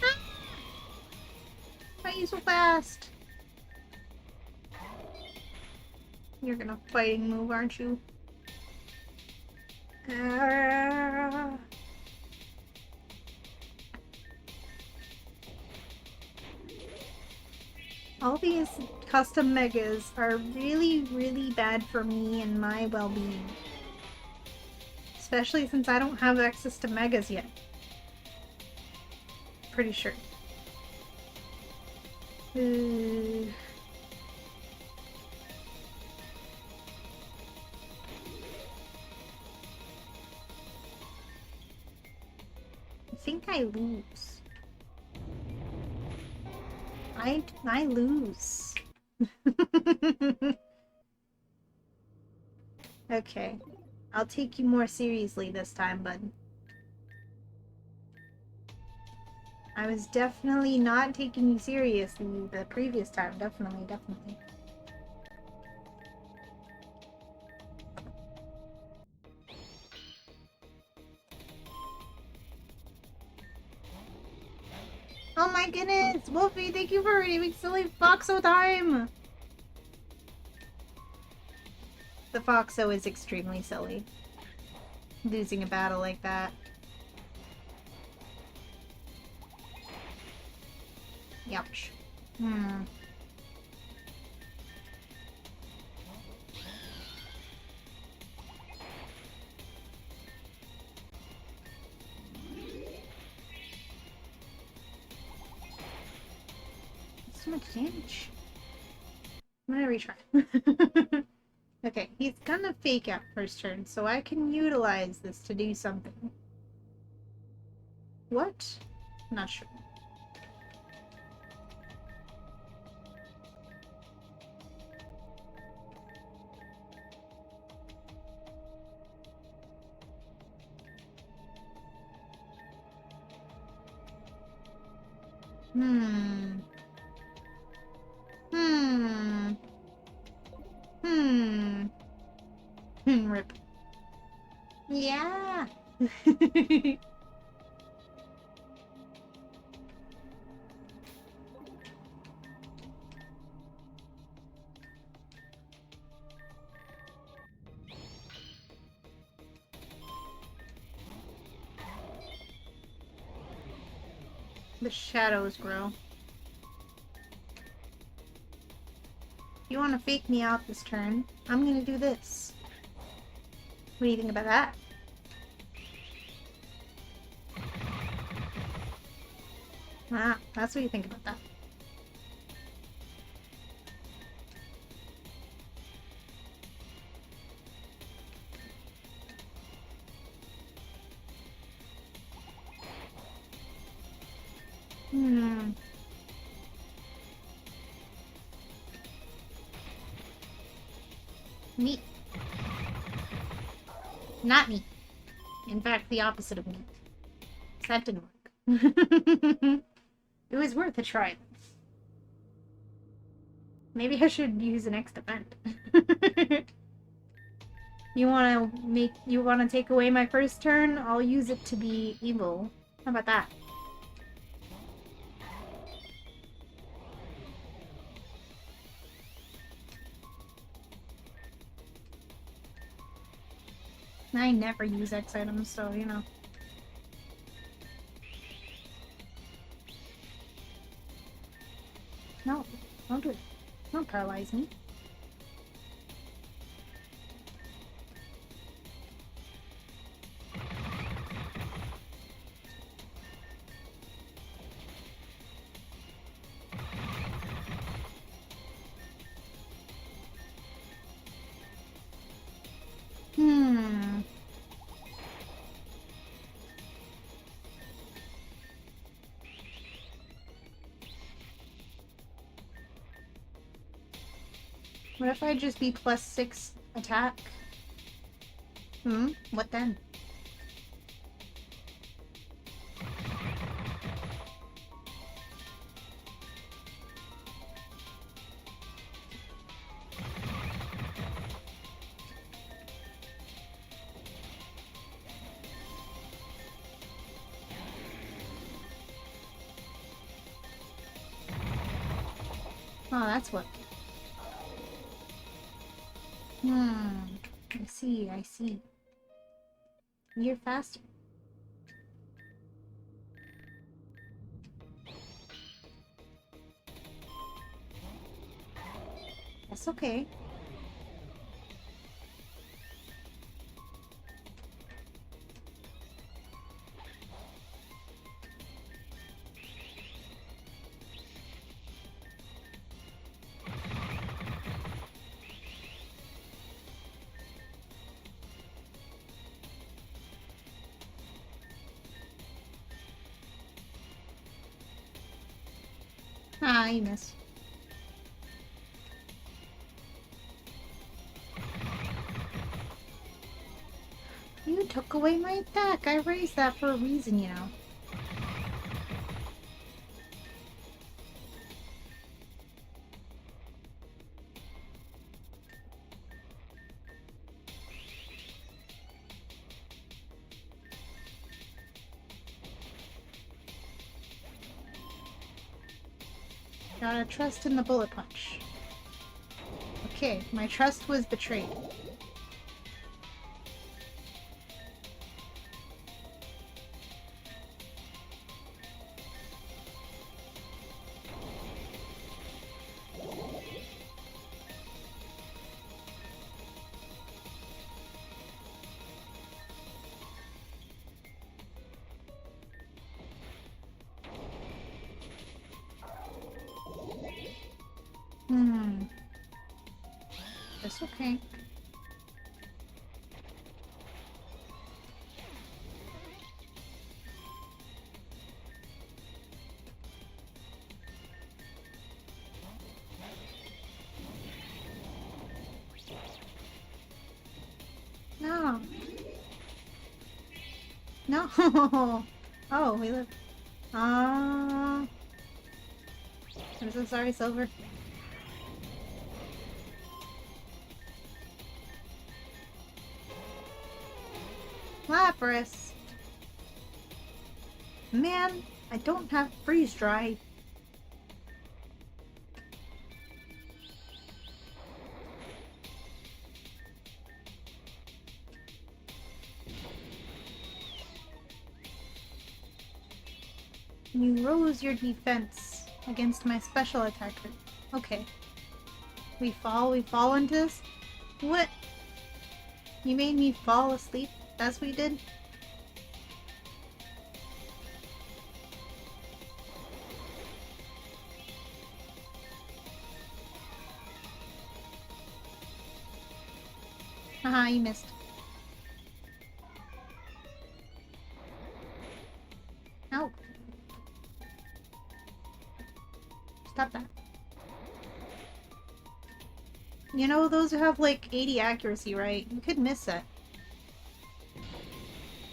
Ah! Why are you so fast? You're gonna fighting move, aren't you? Ah. All these custom megas are really, really bad for me and my well-being. Especially since I don't have access to megas yet. Pretty sure. I think I lose. I lose. Okay. I'll take you more seriously this time, bud. I was definitely not taking you seriously the previous time. Definitely, definitely. Oh my goodness! Wolfie, thank you for redeeming silly Foxo time! The Foxo is extremely silly. Losing a battle like that. Youch. So much damage. I'm gonna retry. Okay, he's gonna fake out first turn, so I can utilize this to do something. What? Not sure. Rip. Yeah. The shadows grow. You want to fake me out this turn? I'm gonna do this. What do you think about that? Ah, that's what you think about that. Hmm. Meat. Not meat. In fact, the opposite of meat. That didn't work. It was worth a try. Maybe I should use an next event. You wanna take away my first turn? I'll use it to be evil. How about that? I never use X items, so you know. No, don't do it. Don't paralyze me. Hmm. What if I just be +6 attack? What then? Oh, that's what. I see, I see. You're faster. That's okay. Ah, you missed. You took away my attack. I raised that for a reason, you know. Gotta trust in the bullet punch. Okay, my trust was betrayed. That's okay. No. No. Oh, we live. I'm so sorry, Silver. Lapras. Man, I don't have freeze dry. You rose your defense against my special attacker. Okay. We fall into this? What? You made me fall asleep? That's what you did? Haha, you missed. Ow. Stop that. You know, those who have like 80 accuracy, right? You could miss it.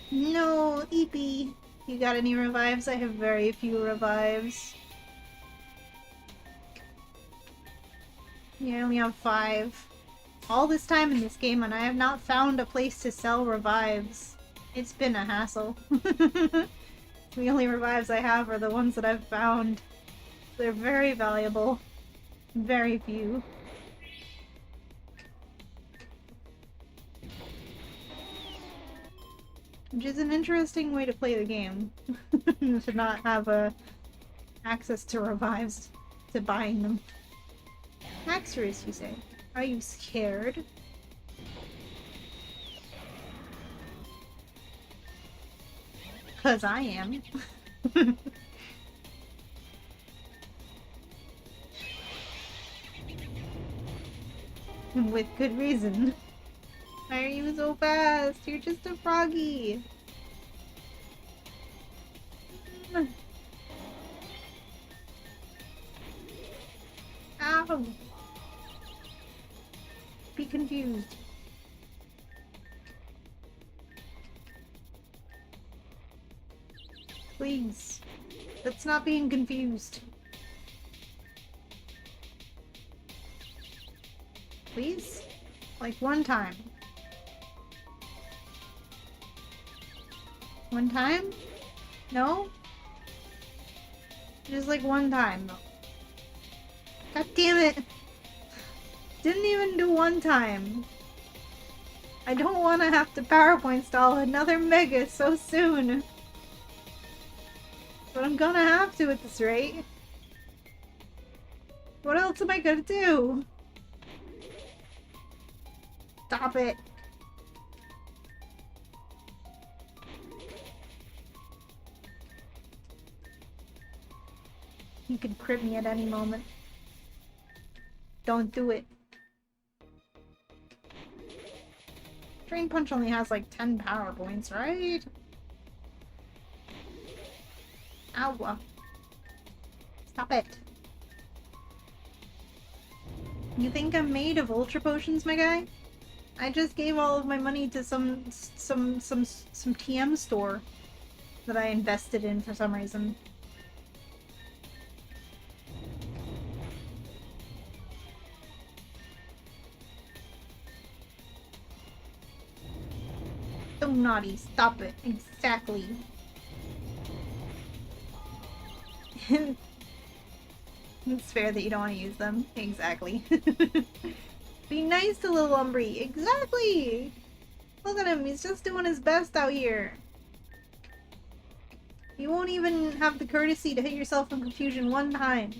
No, Eepy. You got any revives? I have very few revives. You only have 5. All this time in this game and I have not found a place to sell revives. It's been a hassle. The only revives I have are the ones that I've found. They're very valuable. Very few. Which is an interesting way to play the game. To not have access to revives, to buying them. Haxorus, you say? Are you scared? Cause I am. With good reason. Why are you so fast? You're just a froggy. Ow! Be confused. Please. That's not being confused. Please? Like one time. One time? No? Just like one time. God damn it! Didn't even do one time. I don't want to have to PowerPoint stall another Mega so soon. But I'm gonna have to at this rate. What else am I gonna do? Stop it. You could crit me at any moment. Don't do it. Drain Punch only has like 10 power points, right? Ow. Stop it. You think I'm made of ultra potions, my guy? I just gave all of my money to some TM store that I invested in for some reason. So naughty. Stop it. Exactly. It's fair that you don't want to use them. Exactly. Be nice to little Umbry. Exactly! Look at him. He's just doing his best out here. You won't even have the courtesy to hit yourself in confusion one time.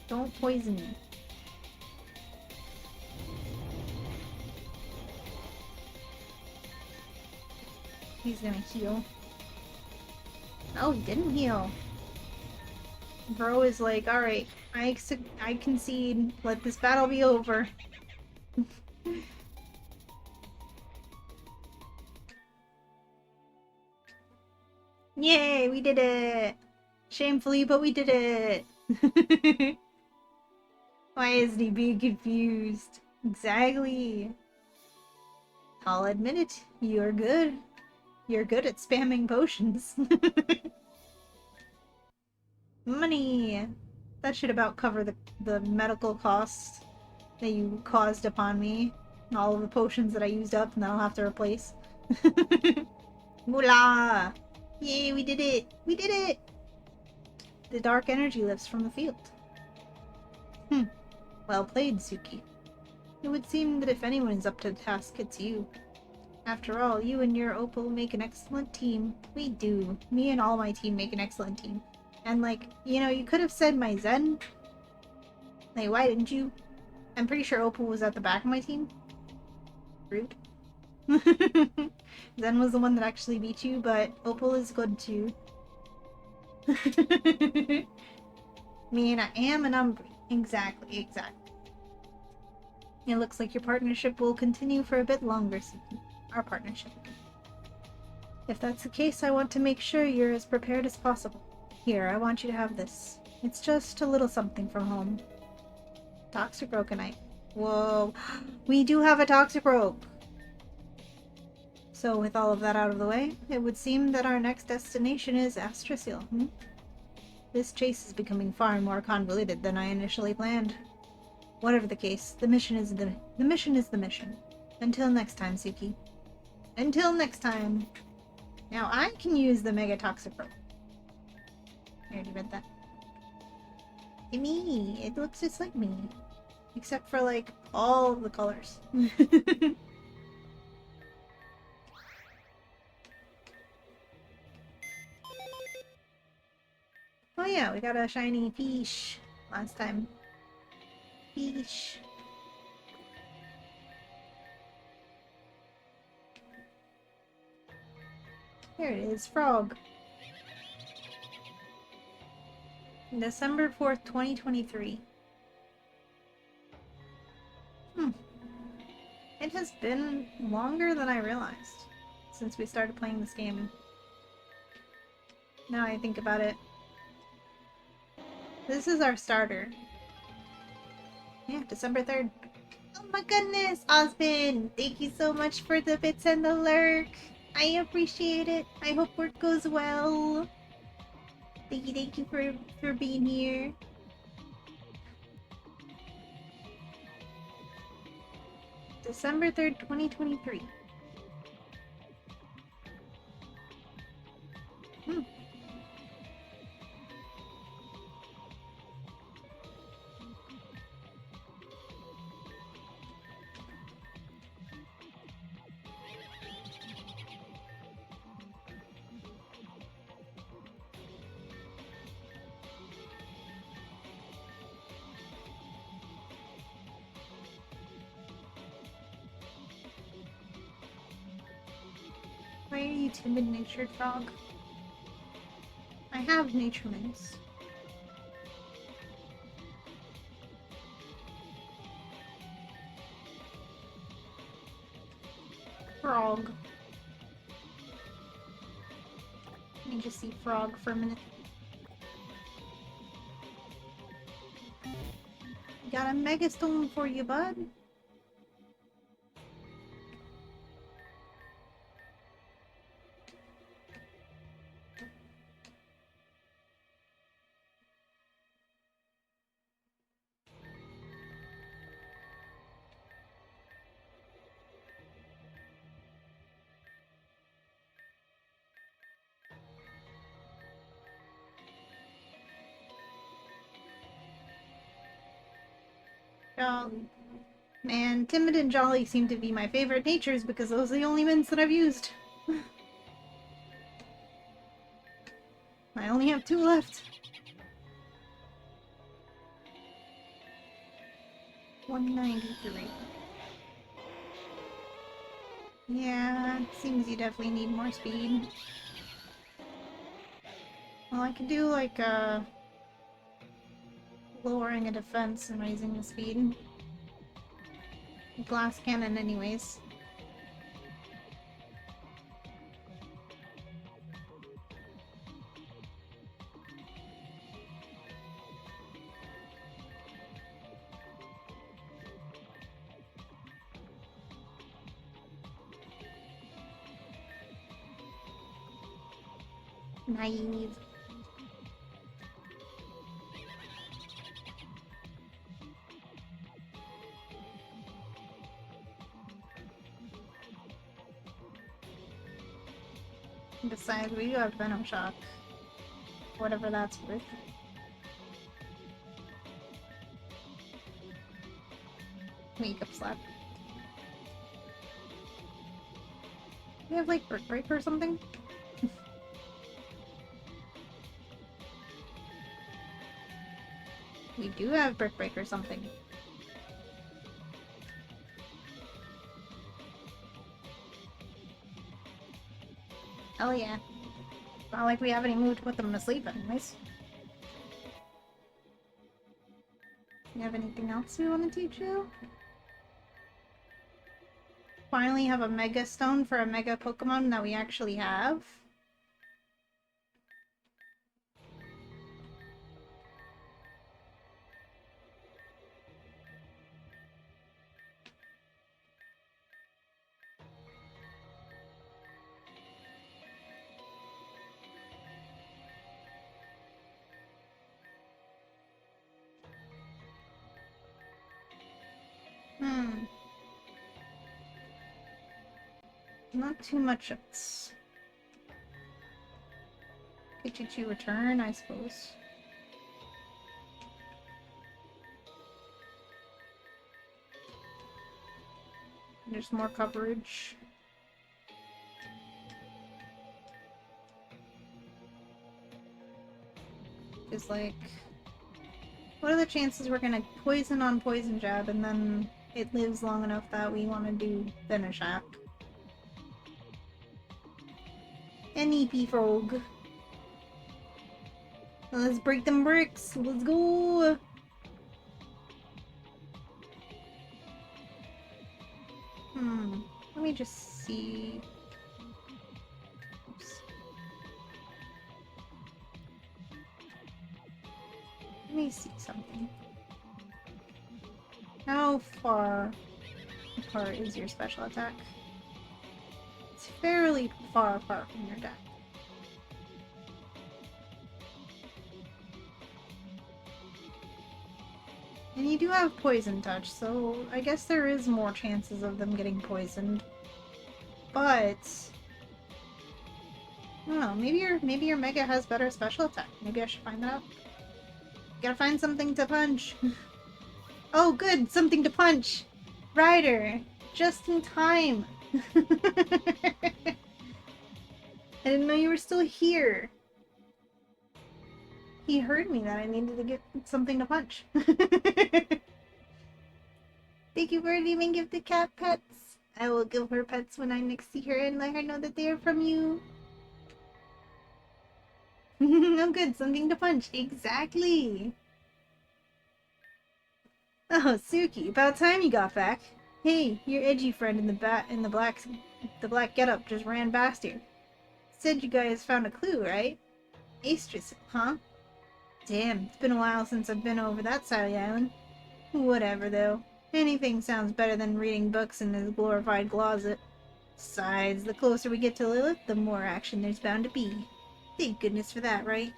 Don't poison me. He's gonna heal. Oh, he didn't heal. Bro is like, alright, I concede. Let this battle be over. Yay, we did it! Shamefully, but we did it! Why isn't he being confused? Exactly. I'll admit it, you're good. You're good at spamming potions. Money! That should about cover the medical costs that you caused upon me. And all of the potions that I used up and then I'll have to replace. Moolah! Yay, we did it! We did it! The dark energy lifts from the field. Well played, Suki. It would seem that if anyone is up to the task, it's you. After all, you and your Opal make an excellent team. We do. Me and all my team make an excellent team. And like, you know, you could have said my Zen. Like, why didn't you? I'm pretty sure Opal was at the back of my team. Rude. Zen was the one that actually beat you, but Opal is good too. Me and I am an Umbri. Exactly, exactly. It looks like your partnership will continue for a bit longer, Suki. Our partnership. If that's the case, I want to make sure you're as prepared as possible. Here, I want you to have this. It's just a little something from home. Toxic Rokenite. Whoa. We do have a Toxic Rope! So with all of that out of the way, it would seem that our next destination is Astrasil, This chase is becoming far more convoluted than I initially planned. Whatever the case, the mission is the mission. Until next time, Suki. Until next time. Now I can use the Mega Toxic Rope. I already read that. Me! It looks just like me. Except for, like, all the colors. Oh yeah, we got a shiny fish last time. Fish. There it is, frog. December 4th, 2023. It has been longer than I realized since we started playing this game. Now I think about it. This is our starter. Yeah, December 3rd. Oh my goodness, Osmond! Thank you so much for the bits and the lurk. I appreciate it. I hope work goes well. Thank you for being here. December 3rd, 2023. Why are you timid-natured, frog? I have naturements. Frog. Let me just see frog for a minute. Got a megastone for you, bud. Man, timid and jolly seem to be my favorite natures because those are the only mints that I've used. I only have 2 left. 193. Yeah, it seems you definitely need more speed. Well, I could do like lowering a defense and raising the speed. Glass cannon anyways. Naive. Besides, we do have Venom Shock. Whatever that's worth. Wake up slap. We have like Brick Break or something? We do have Brick Break or something. Hell yeah. Not like we have any mood to put them to sleep anyways. You have anything else we want to teach you? Finally have a Mega Stone for a Mega Pokemon that we actually have. Not too much else. Pichichi return, I suppose. There's more coverage. Is like, what are the chances we're gonna poison on Poison Jab and then it lives long enough that we want to do Finish Act? An EP Frog. Let's break them bricks. Let's go. Let me just see. Oops. Let me see something. How far apart is your special attack? It's fairly far apart from your deck. And you do have Poison Touch, so I guess there is more chances of them getting poisoned. But I don't know, maybe your Mega has better special attack. Maybe I should find that out. Gotta find something to punch. Oh good, something to punch! Ryder! Just in time! I didn't know you were still here. He heard me that I needed to get something to punch. Thank you for leaving gifted cat pets. I will give her pets when I next see her and let her know that they are from you. Oh good, something to punch. Exactly. Oh, Suki, about time you got back. Hey, your edgy friend in the black getup just ran past here. Said you guys found a clue, right? Astrus, huh? Damn, it's been a while since I've been over that side of the island. Whatever, though. Anything sounds better than reading books in his glorified closet. Besides, the closer we get to Lilith, the more action there's bound to be. Thank goodness for that, right?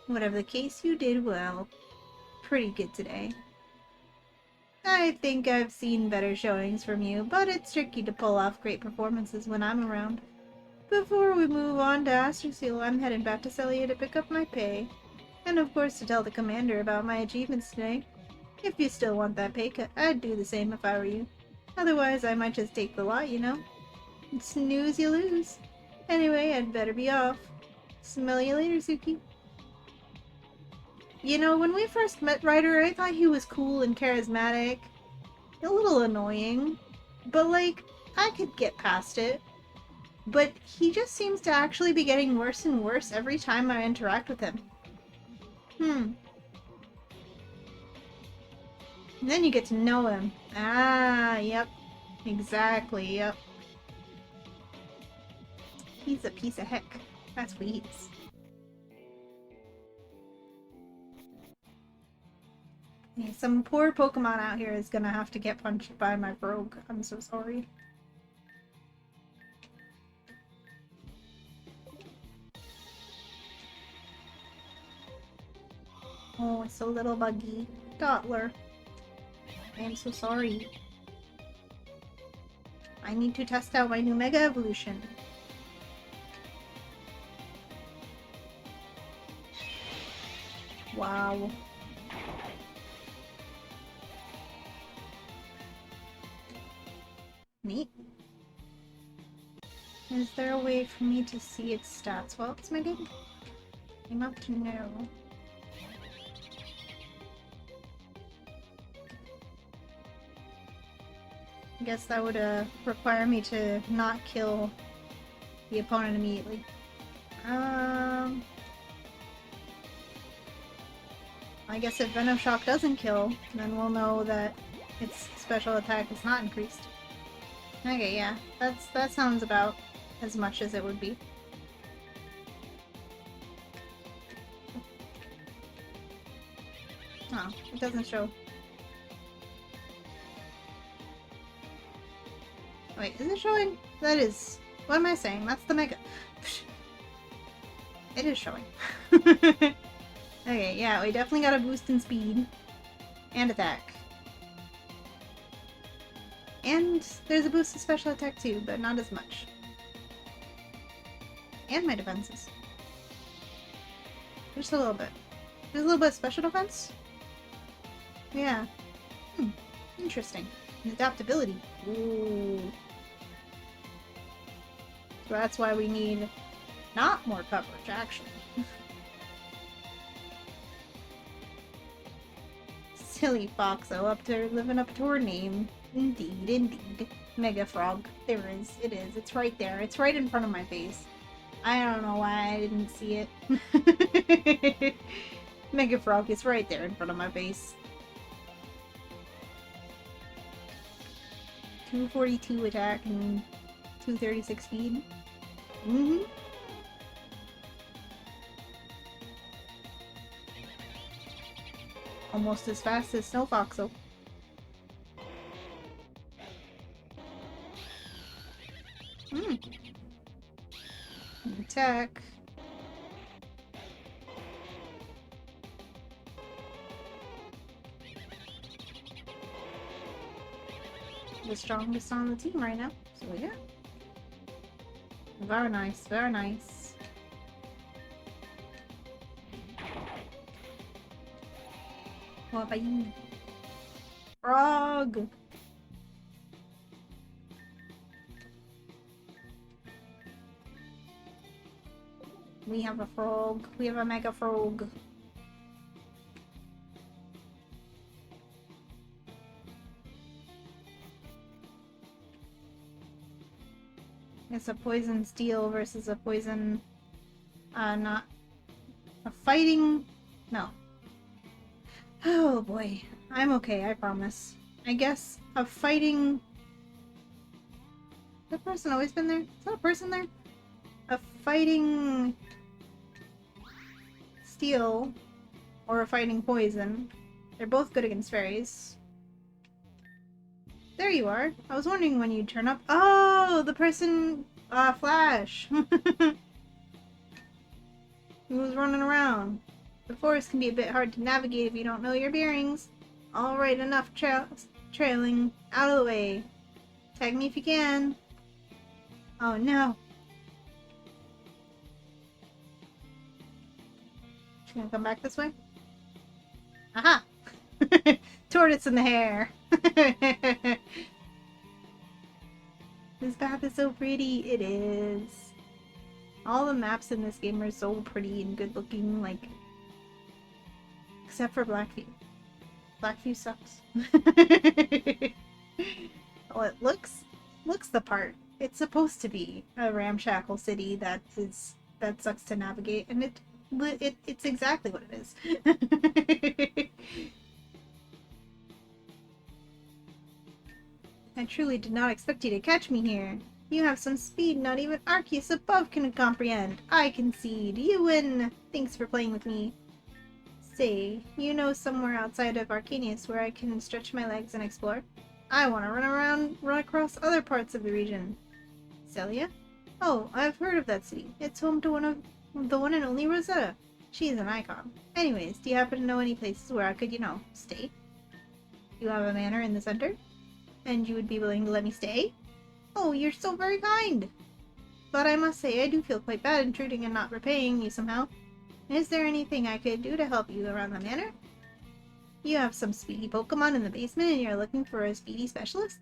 Whatever the case, you did well. Pretty good today. I think I've seen better showings from you, but it's tricky to pull off great performances when I'm around. Before we move on to Astroseal, I'm heading back to Celia to pick up my pay. And of course to tell the commander about my achievements today. If you still want that pay cut, I'd do the same if I were you. Otherwise, I might just take the lot, you know? Snooze, you lose. Anyway, I'd better be off. Smell you later, Suki. You know, when we first met Ryder, I thought he was cool and charismatic. A little annoying. But, like, I could get past it. But he just seems to actually be getting worse and worse every time I interact with him. And then you get to know him. Ah, yep. Exactly, yep. He's a piece of heck. That's what he is. Yeah, some poor Pokemon out here is gonna have to get punched by my Rogue. I'm so sorry. Oh, it's so little buggy. Dottler. I am so sorry. I need to test out my new Mega Evolution. Wow. Neat. Is there a way for me to see its stats while it's mating? I'm up to no. I guess that would require me to not kill the opponent immediately. I guess if Venom Shock doesn't kill, then we'll know that its special attack is not increased. Okay, yeah, that sounds about as much as it would be. Oh, it doesn't show. Wait, is it showing? That is... What am I saying? That's the Mega... It is showing. Okay, yeah, we definitely got a boost in speed. And attack. And there's a boost in special attack too, but not as much. And my defenses. Just a little bit. There's a little bit of special defense? Yeah. Interesting. Adaptability. Ooh. So that's why we need not more coverage, actually. Silly Foxo, up there living up to her name. Indeed, indeed. Mega Frog. There is. It is. It's right there. It's right in front of my face. I don't know why I didn't see it. Mega Frog is right there in front of my face. 242 attack and 236 speed. Mm-hmm. Almost as fast as Snow Foxo. Attack. The strongest on the team right now. So yeah. Very nice, very nice. What about you? Frog! We have a frog. We have a mega frog. It's a poison steel versus a poison... not... A fighting... No. Oh boy. I'm okay, I promise. I guess a fighting... Has that person always been there? Is that a person there? A fighting... steel or a fighting poison. They're both good against fairies. There you are. I was wondering when you'd turn up. Oh, the person, Flash. He was running around. The forest can be a bit hard to navigate if you don't know your bearings. Alright, enough trailing. Out of the way. Tag me if you can. Oh no. She's gonna come back this way? Aha! Tortoise in the hair! This path is so pretty. It is. All the maps in this game are so pretty and good looking, like... Except for Blackview. Blackview sucks. Well, it looks the part. It's supposed to be a ramshackle city that sucks to navigate, and it's exactly what it is. I truly did not expect you to catch me here. You have some speed not even Arceus above can comprehend. I concede. You win. Thanks for playing with me. Say, you know somewhere outside of Arcanius where I can stretch my legs and explore? I want to run across other parts of the region. Celia? Oh, I've heard of that city. It's home to the one and only Rosetta. She's an icon. Anyways, do you happen to know any places where I could, stay? You have a manor in the center? And you would be willing to let me stay? Oh, you're so very kind! But I must say, I do feel quite bad intruding and not repaying you somehow. Is there anything I could do to help you around the manor? You have some speedy Pokemon in the basement and you're looking for a speedy specialist?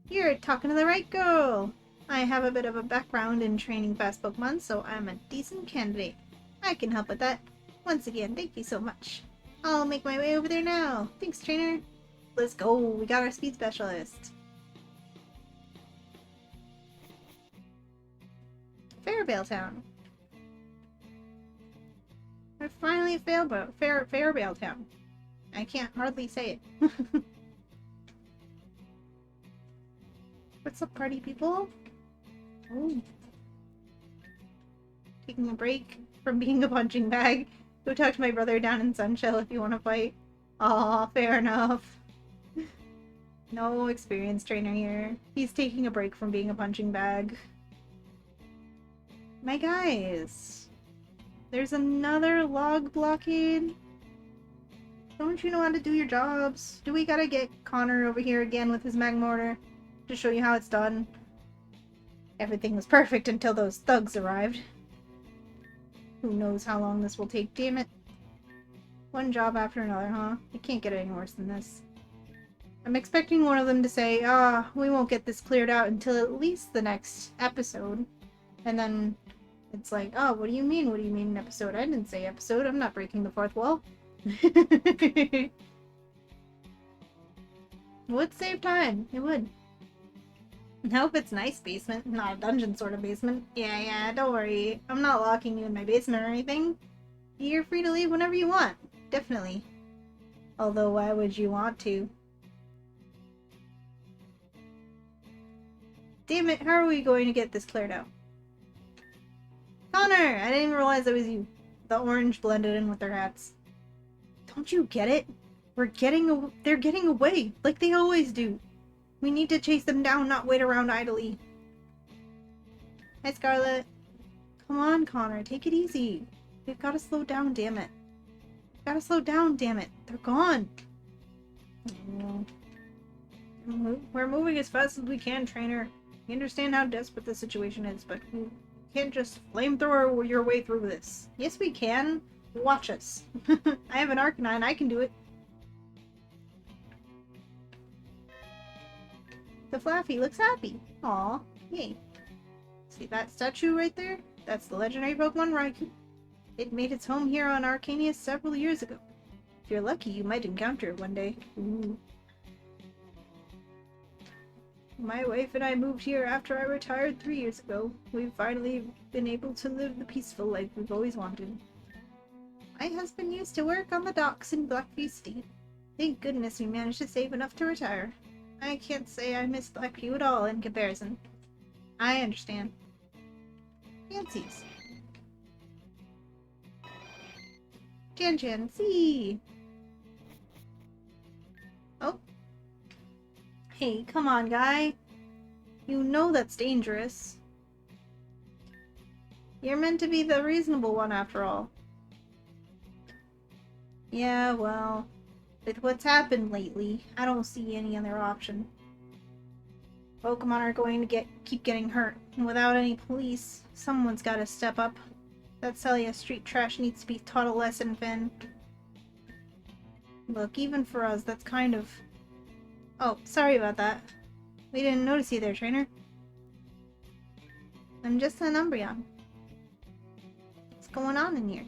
You're talking to the right girl! I have a bit of a background in training fast Pokemon, so I'm a decent candidate. I can help with that. Once again, thank you so much. I'll make my way over there now. Thanks, trainer. Let's go. We got our speed specialist. Fairbale Town. We're finally at Fairbale Town. I can't hardly say it. What's up, party people? Oh. Taking a break from being a punching bag. Go talk to my brother down in Sunshell if you want to fight. Aw, fair enough. No experienced trainer here. He's taking a break from being a punching bag. My guys. There's another log blockade. Don't you know how to do your jobs? Do we gotta get Connor over here again with his Magmortar to show you how it's done? Everything was perfect until those thugs arrived. Who knows how long this will take, damn it. One job after another, huh? It can't get any worse than this. I'm expecting one of them to say, we won't get this cleared out until at least the next episode. And then it's like, oh, what do you mean? What do you mean an episode? I didn't say episode. I'm not breaking the fourth wall. Would save time. It would. I hope it's nice basement, not a dungeon sort of basement. Yeah, don't worry. I'm not locking you in my basement or anything. You're free to leave whenever you want. Definitely. Although, why would you want to? Damn it, how are we going to get this cleared out? Connor! I didn't even realize that was you. The orange blended in with their hats. Don't you get it? They're getting away, like they always do. We need to chase them down, not wait around idly. Hi, Scarlet. Come on, Connor, take it easy. We've got to slow down, damn it. We've got to slow down, damn it. They're gone. Oh. We're moving as fast as we can, trainer. We understand how desperate the situation is, but we can't just flamethrower your way through this. Yes, we can. Watch us. I have an Arcanine. I can do it. The Flaffy looks happy. Aw, yay. See that statue right there? That's the legendary Pokemon Raikou. It made its home here on Arcania several years ago. If you're lucky, you might encounter it one day. Ooh. My wife and I moved here after I retired 3 years ago. We've finally been able to live the peaceful life we've always wanted. My husband used to work on the docks in Blackview City. Thank goodness we managed to save enough to retire. I can't say I miss Blackview at all in comparison. I understand. Fancies. Jan, see. Oh. Hey, come on, guy. You know that's dangerous. You're meant to be the reasonable one after all. Yeah, well, with what's happened lately, I don't see any other option. Pokemon are going to keep getting hurt, and without any police, someone's gotta step up. That Celia street trash needs to be taught a lesson, Finn. Look, even for us, that's kind of... Oh, sorry about that. We didn't notice you there, trainer. I'm just an Umbreon. What's going on in here?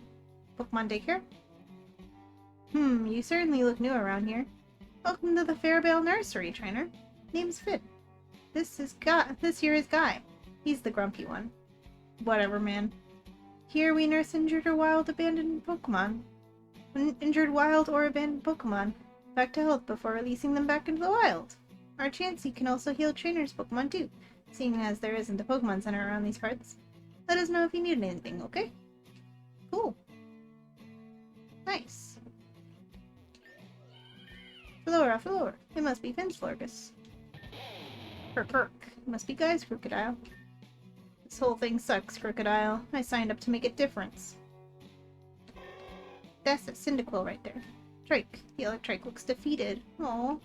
Pokemon daycare? You certainly look new around here. Welcome to the Fairbale Nursery, trainer. Name's Finn. This here is Guy. He's the grumpy one. Whatever, man. Here we nurse injured or wild abandoned Pokemon. Injured wild or abandoned Pokemon back to health before releasing them back into the wild. Our Chansey can also heal trainers' Pokemon too, seeing as there isn't a Pokemon Center around these parts. Let us know if you need anything, okay? Cool. Nice. Flora. It must be Finn's Florgus. Perk. It must be Guy's Crocodile. This whole thing sucks, Crocodile. I signed up to make a difference. That's a Cyndaquil right there. Trike. The Electrike looks defeated. Aww.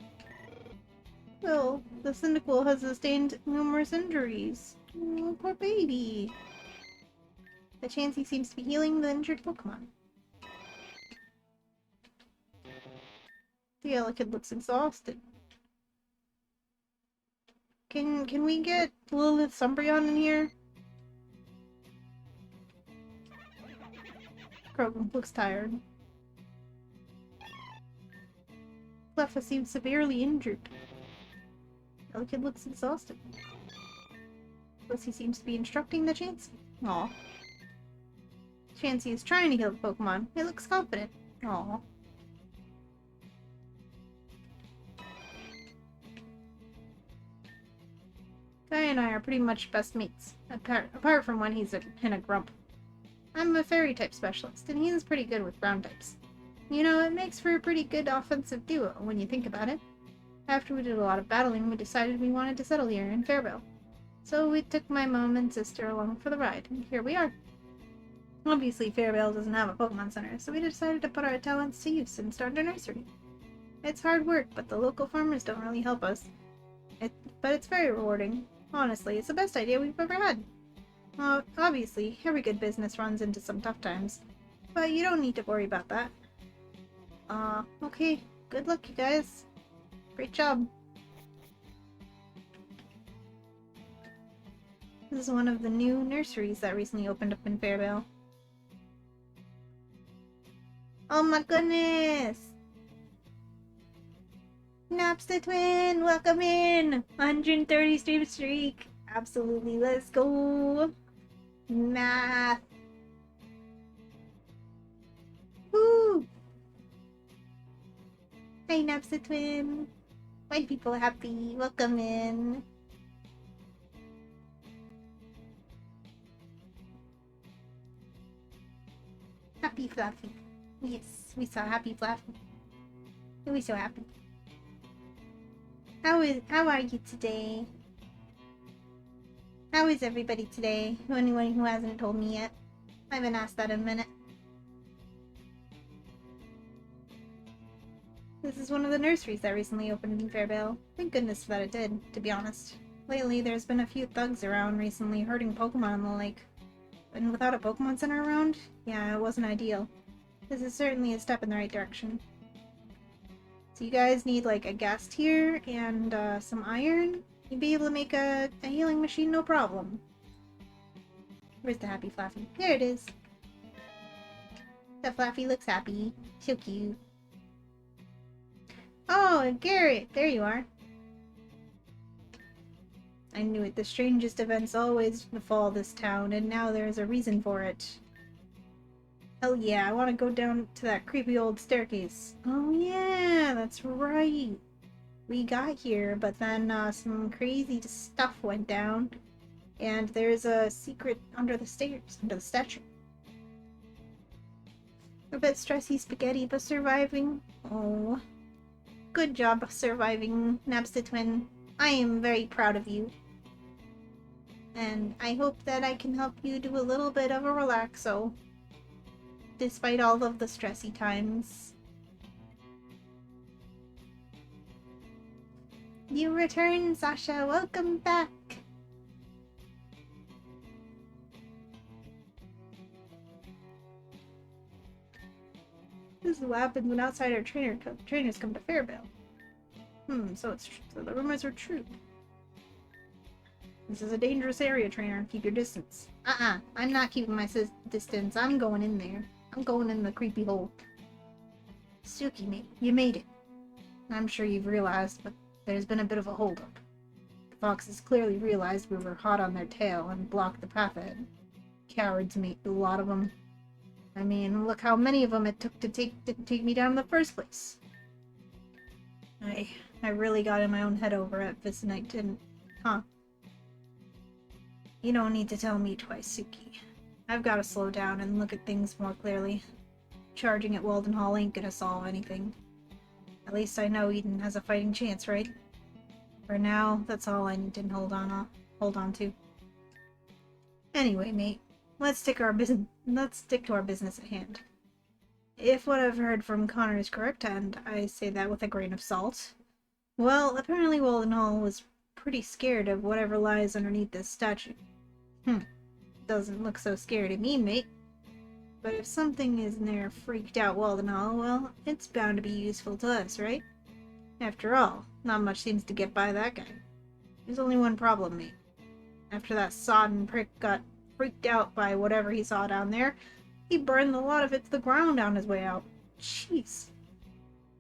Well, the Cyndaquil has sustained numerous injuries. Oh, poor baby. The Chansey seems to be healing the injured Pokemon. The Elekid looks exhausted. Can we get Lilith Umbreon in here? Krogan looks tired. Cleffa seems severely injured. Elekid looks exhausted. Plus he seems to be instructing the Chansey. Aw. Chansey is trying to heal the Pokemon. It looks confident. Aw. Guy and I are pretty much best mates, apart from when he's in a grump. I'm a fairy-type specialist, and he's pretty good with ground types. You know, it makes for a pretty good offensive duo, when you think about it. After we did a lot of battling, we decided we wanted to settle here in Fairbell. So we took my mom and sister along for the ride, and here we are. Obviously, Fairbell doesn't have a Pokemon Center, so we decided to put our talents to use and start a nursery. It's hard work, but the local farmers don't really help us. But it's very rewarding. Honestly, it's the best idea we've ever had. Obviously, every good business runs into some tough times, but you don't need to worry about that. Okay. Good luck, you guys. Great job. This is one of the new nurseries that recently opened up in Fairbell. Oh my goodness! Naps the Twin! Welcome in! 130 stream streak! Absolutely, let's go! Math! Woo! Hi, Naps the Twin! White people happy! Welcome in! Happy Fluffy. Yes, we saw Happy Fluffy. We're so happy. How are you today? How is everybody today? Anyone who hasn't told me yet. I haven't asked that in a minute. This is one of the nurseries that recently opened in Fairbell. Thank goodness that it did, to be honest. Lately, there's been a few thugs around recently hurting Pokemon and the like. And without a Pokemon Center around, yeah, it wasn't ideal. This is certainly a step in the right direction. So you guys need like a gas tier and some iron. You'd be able to make a healing machine no problem. Where's the happy Fluffy? There it is. The Fluffy looks happy. So cute. Oh, Garrett! There you are. I knew it. The strangest events always befall this town, and now there is a reason for it. Hell yeah, I want to go down to that creepy old staircase. Oh yeah, that's right. We got here, but then some crazy stuff went down, and there's a secret under the stairs, under the statue. A bit stressy spaghetti, but surviving. Oh, good job surviving, Naps the Twin. I am very proud of you. And I hope that I can help you do a little bit of a relaxo. Despite all of the stressy times. You return, Sasha. Welcome back. This is what happens when outsider trainers come to Fairbell. So the rumors are true. This is a dangerous area, trainer. Keep your distance. I'm not keeping my distance. I'm going in there. I'm going in the creepy hole. Suki, mate, you made it. I'm sure you've realized, but there's been a bit of a holdup. The foxes clearly realized we were hot on their tail and blocked the path ahead. Cowards, mate, a lot of them. I mean, look how many of them it took to take me down in the first place. I really got in my own head over it this night, didn't? Huh? You don't need to tell me twice, Suki. I've got to slow down and look at things more clearly. Charging at Walden Hall ain't gonna solve anything. At least I know Eden has a fighting chance, right? For now, that's all I need to hold on to. Anyway, mate, let's stick to our business at hand. If what I've heard from Connor is correct, and I say that with a grain of salt, well, apparently Walden Hall was pretty scared of whatever lies underneath this statue. Doesn't look so scary to me, mate. But if something is in there freaked out Walden Hall, well, it's bound to be useful to us, right? After all, not much seems to get by that guy. There's only one problem, mate. After that sodden prick got freaked out by whatever he saw down there, he burned a lot of it to the ground on his way out. Jeez.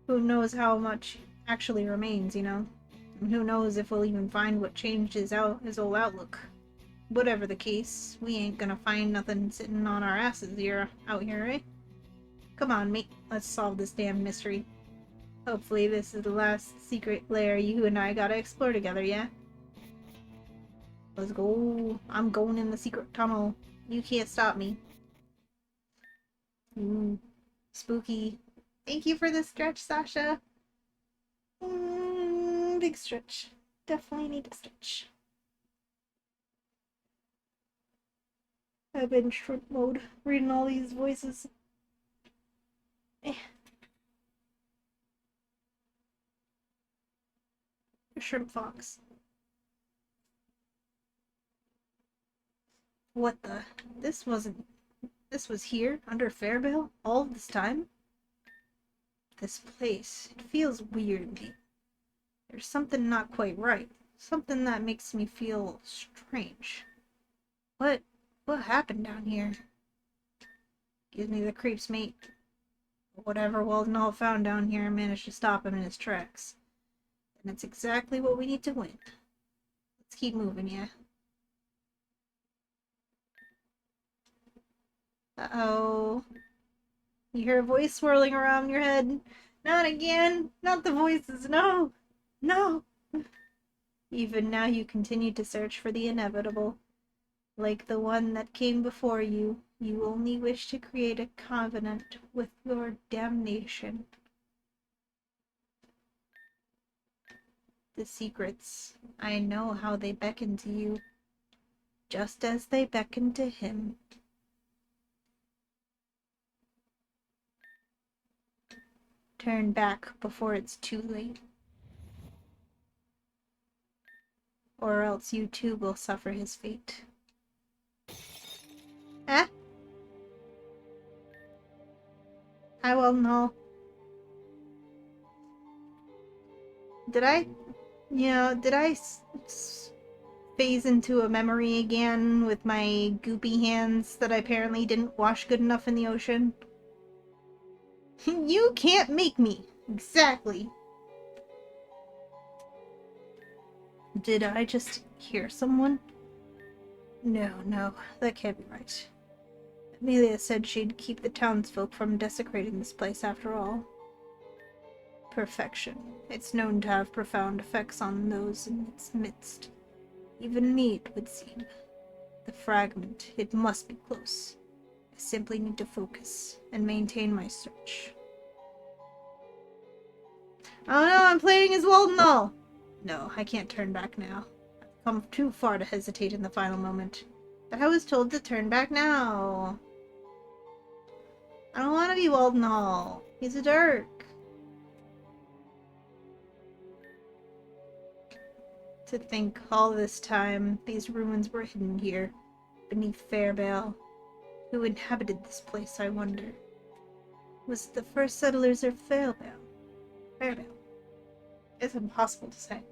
Who knows how much actually remains, you know? And who knows if we'll even find what changed his old outlook. Whatever the case, we ain't gonna find nothing sitting on our asses out here, eh? Come on, mate, let's solve this damn mystery. Hopefully this is the last secret lair you and I gotta explore together, yeah? Let's go. I'm going in the secret tunnel. You can't stop me. Ooh, spooky. Thank you for the stretch, Sasha. Big stretch. Definitely need a stretch. I've been in shrimp mode, reading all these voices. Shrimp fox. What the? This was here, under Fairbale, all this time? This place, it feels weird to me. There's something not quite right. Something that makes me feel strange. What happened down here? Gives me the creeps, mate. Whatever Walden Hall found down here managed to stop him in his tracks. And it's exactly what we need to win. Let's keep moving, yeah? Uh-oh. You hear a voice swirling around your head. Not again! Not the voices, no! No! Even now you continue to search for the inevitable. Like the one that came before you, you only wish to create a covenant with your damnation. The secrets, I know how they beckon to you, just as they beckon to him. Turn back before it's too late. Or else you too will suffer his fate. Eh? I will know. Did I phase into a memory again with my goopy hands that I apparently didn't wash good enough in the ocean? You can't make me! Exactly. Did I just hear someone? No, that can't be right. Amelia said she'd keep the townsfolk from desecrating this place after all. Perfection. It's known to have profound effects on those in its midst. Even me, it would seem. The fragment, it must be close. I simply need to focus and maintain my search. Oh no, I'm playing as Walden Hall! No, I can't turn back now. I've come too far to hesitate in the final moment. But I was told to turn back now. I don't want to be Walden Hall. He's a dark. To think all this time these ruins were hidden here, beneath Fairbale. Who inhabited this place, I wonder? Was it the first settlers of Fairbale? It's impossible to say.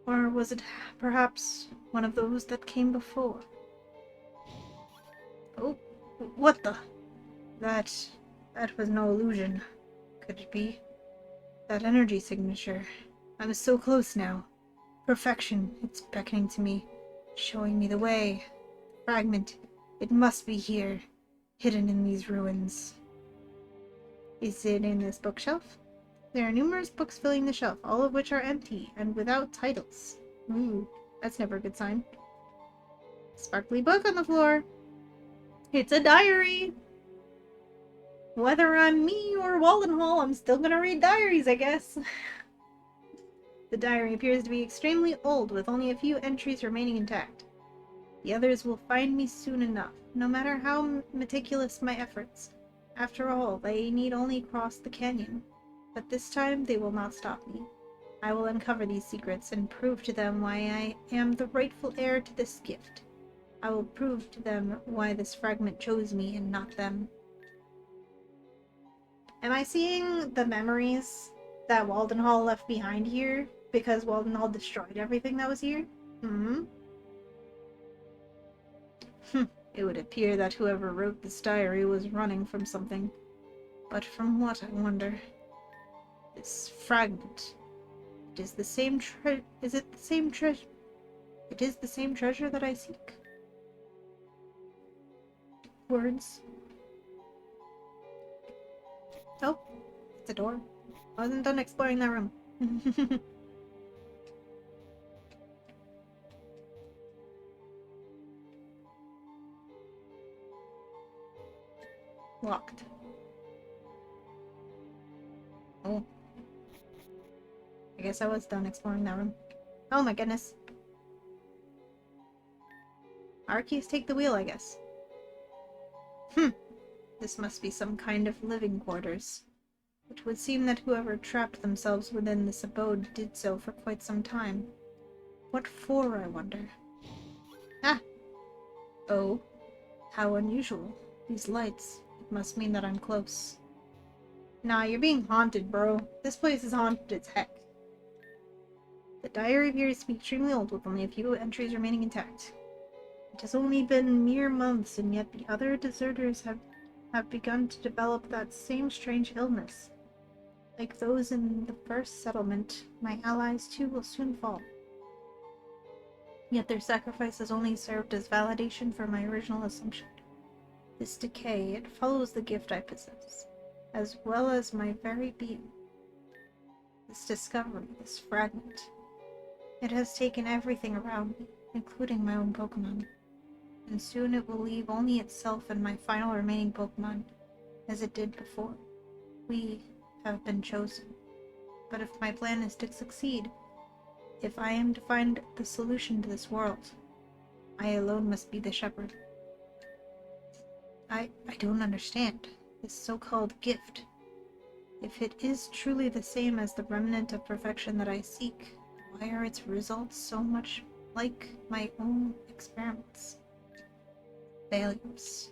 Or was it perhaps one of those that came before? Oh, what the? That was no illusion. Could it be? That energy signature. I was so close now. Perfection, it's beckoning to me, showing me the way. Fragment, it must be here, hidden in these ruins. Is it in this bookshelf? There are numerous books filling the shelf, all of which are empty and without titles. Ooh, that's never a good sign. Sparkly book on the floor. It's a diary! Whether I'm me or Walden Hall, I'm still gonna read diaries, I guess. The diary appears to be extremely old, with only a few entries remaining intact. The others will find me soon enough, no matter how meticulous my efforts. After all, they need only cross the canyon. But this time they will not stop me. I will uncover these secrets and prove to them why I am the rightful heir to this gift. I will prove to them why this fragment chose me and not them. Am I seeing the memories that Waldenhall left behind here because Waldenhall destroyed everything that was here? Hmm? It would appear that whoever wrote this diary was running from something. But from what, I wonder? This fragment. It is the same Is it the same treasure? It is the same treasure that I seek. Words. Oh, it's a door. I wasn't done exploring that room. Locked. Oh. I guess I was done exploring that room. Oh my goodness. Arceus, take the wheel, I guess. This must be some kind of living quarters. It would seem that whoever trapped themselves within this abode did so for quite some time. What for, I wonder? Ah! Oh. How unusual. These lights. It must mean that I'm close. Nah, you're being haunted, bro. This place is haunted as heck. The diary appears to be extremely old, with only a few entries remaining intact. It has only been mere months, and yet the other deserters have begun to develop that same strange illness. Like those in the first settlement, my allies too will soon fall. Yet their sacrifices only served as validation for my original assumption. This decay, it follows the gift I possess, as well as my very being. This discovery, this fragment, it has taken everything around me, including my own Pokemon. And soon it will leave only itself and my final remaining Pokemon, as it did before. We have been chosen. But if my plan is to succeed, if I am to find the solution to this world, I alone must be the shepherd. I don't understand. This so-called gift. If it is truly the same as the remnant of perfection that I seek, why are its results so much like my own experiments? Failures.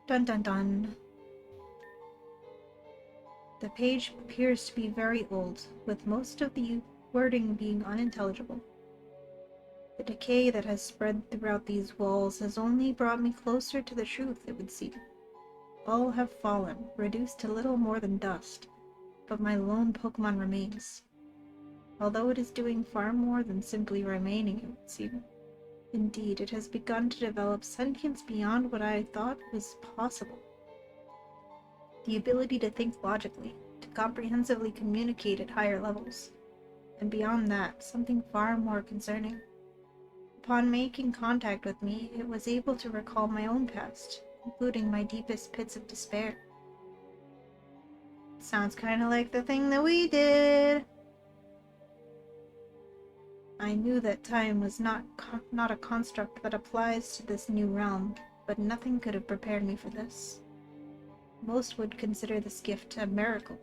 Dun dun dun. The page appears to be very old, with most of the wording being unintelligible. The decay that has spread throughout these walls has only brought me closer to the truth, it would seem. All have fallen, reduced to little more than dust, but my lone Pokemon remains. Although it is doing far more than simply remaining, it would seem. Indeed, it has begun to develop sentience beyond what I thought was possible. The ability to think logically, to comprehensively communicate at higher levels, and beyond that, something far more concerning. Upon making contact with me, it was able to recall my own past, including my deepest pits of despair. Sounds kinda like the thing that we did! I knew that time was not a construct that applies to this new realm, but nothing could have prepared me for this. Most would consider this gift a miracle.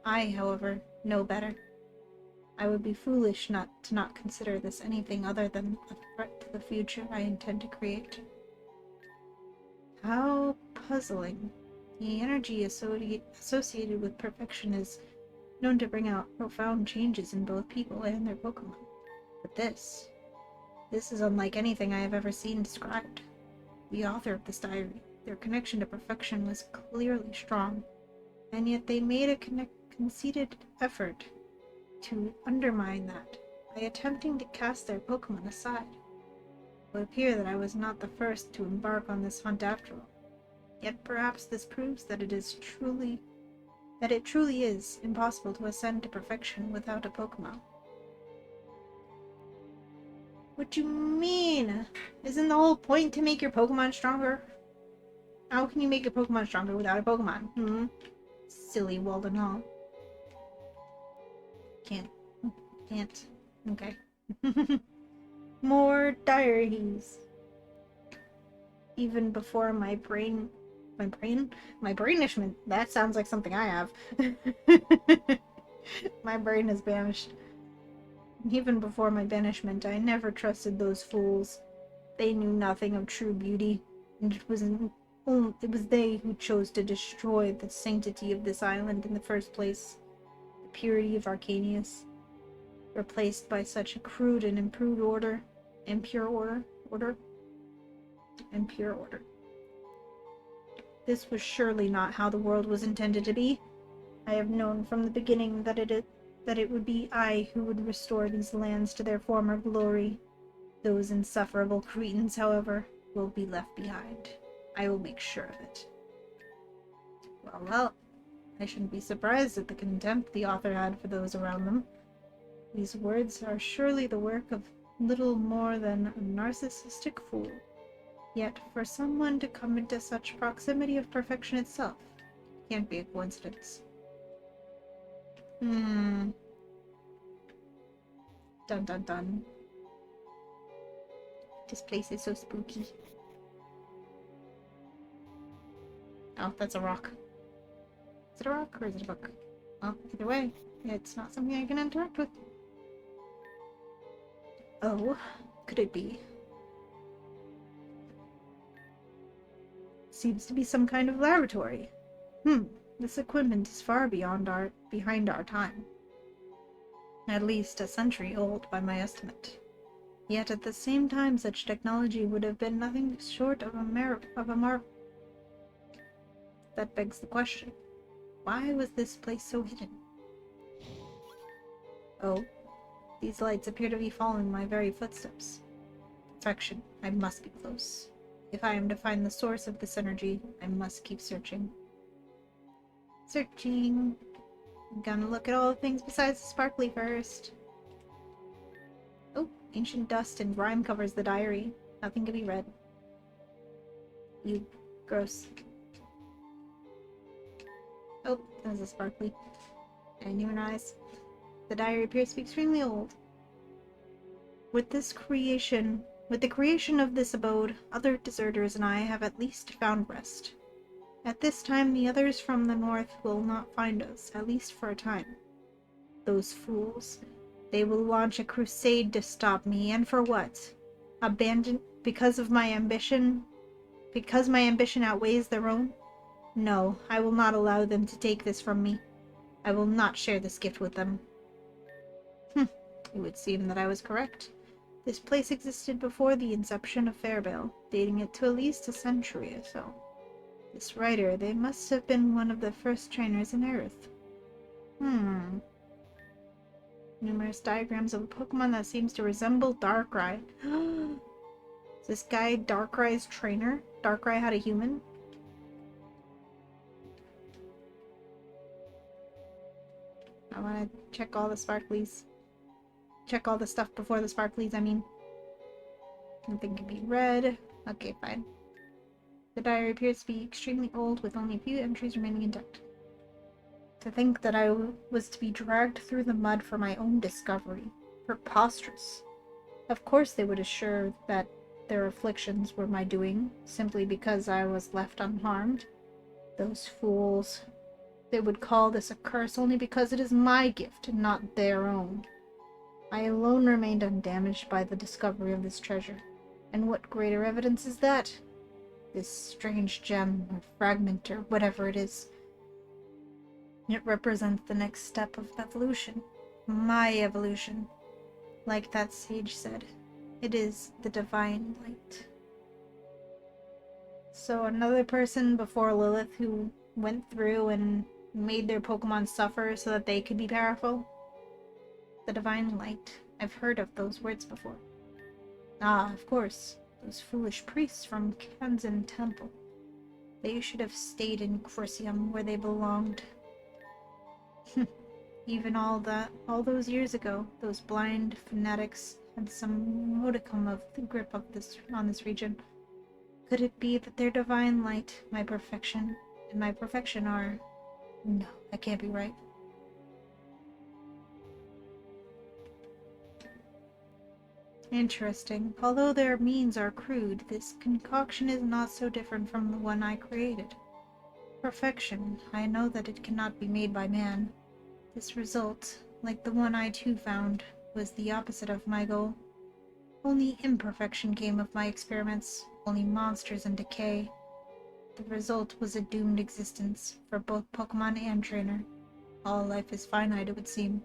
I, however, know better. I would be foolish not to consider this anything other than a threat to the future I intend to create. How puzzling. The energy associated with perfection is known to bring out profound changes in both people and their Pokemon. But this is unlike anything I have ever seen described. The author of this diary, their connection to perfection was clearly strong, and yet they made a conceited effort to undermine that by attempting to cast their Pokemon aside. It would appear that I was not the first to embark on this hunt after all. Yet perhaps this proves that it truly is impossible to ascend to perfection without a Pokemon. What do you mean? Isn't the whole point to make your Pokemon stronger? How can you make your Pokemon stronger without a Pokemon? Silly Waldenhall. Can't. Okay. More diaries. Even before my brain My brain? My brainishment. That sounds like something I have. My brain is banished. Even before my banishment, I never trusted those fools. They knew nothing of true beauty, and it was they who chose to destroy the sanctity of this island in the first place. The purity of Arcanius, replaced by such a crude and impure order. Impure order. This was surely not how the world was intended to be. I have known from the beginning that it would be I who would restore these lands to their former glory. Those insufferable cretins, however, will be left behind. I will make sure of it. Well, I shouldn't be surprised at the contempt the author had for those around them. These words are surely the work of little more than a narcissistic fool. Yet, for someone to come into such proximity of perfection itself, can't be a coincidence. Dun dun dun. This place is so spooky. Oh, that's a rock. Is it a rock or is it a book? Well, either way, it's not something I can interact with. Oh, could it be? Seems to be some kind of laboratory. This equipment is far behind our time. At least a century old by my estimate. Yet at the same time such technology would have been nothing short of a marvel. That begs the question. Why was this place so hidden? Oh, these lights appear to be following my very footsteps. Perfection. I must be close. If I am to find the source of this energy, I must keep searching. Searching. I'm gonna look at all the things besides the sparkly first. Oh, ancient dust and grime covers the diary. Nothing can be read. You. Gross. Oh, that was a sparkly. And human eyes. The diary appears to be extremely old. With the creation of this abode, other deserters and I have at least found rest. At this time, the others from the north will not find us, at least for a time. Those fools. They will launch a crusade to stop me, and for what? Because my ambition outweighs their own? No, I will not allow them to take this from me. I will not share this gift with them. It would seem that I was correct. This place existed before the inception of Fairbale, dating it to at least a century or so. This writer, they must have been one of the first trainers in Earth. Numerous diagrams of a Pokemon that seems to resemble Darkrai. Is this guy Darkrai's trainer? Darkrai had a human? I want to check all the sparklies. Check all the stuff before the sparklies, I mean. Nothing can be read. Okay, fine. The diary appears to be extremely old, with only a few entries remaining intact. To think that I was to be dragged through the mud for my own discovery. Preposterous. Of course they would assure that their afflictions were my doing, simply because I was left unharmed. Those fools. They would call this a curse only because it is my gift and not their own. I alone remained undamaged by the discovery of this treasure. And what greater evidence is that? This strange gem, or fragment, or whatever it is. It represents the next step of evolution. My evolution. Like that sage said, it is the divine light. So another person before Lilith who went through and made their Pokemon suffer so that they could be powerful? The divine light. I've heard of those words before. Ah, of course. Those foolish priests from Kanzan Temple. They should have stayed in Chrysium where they belonged. Even all those years ago, those blind fanatics had some modicum of the grip of on this region. Could it be that their divine light, my perfection, and my perfection are... No, that can't be right. Interesting. Although their means are crude, this concoction is not so different from the one I created. perfection, I know that it cannot be made by man. This result, like the one I too found, was the opposite of my goal. Only imperfection came of my experiments, only monsters and decay. The result was a doomed existence, for both Pokemon and trainer. All life is finite, it would seem.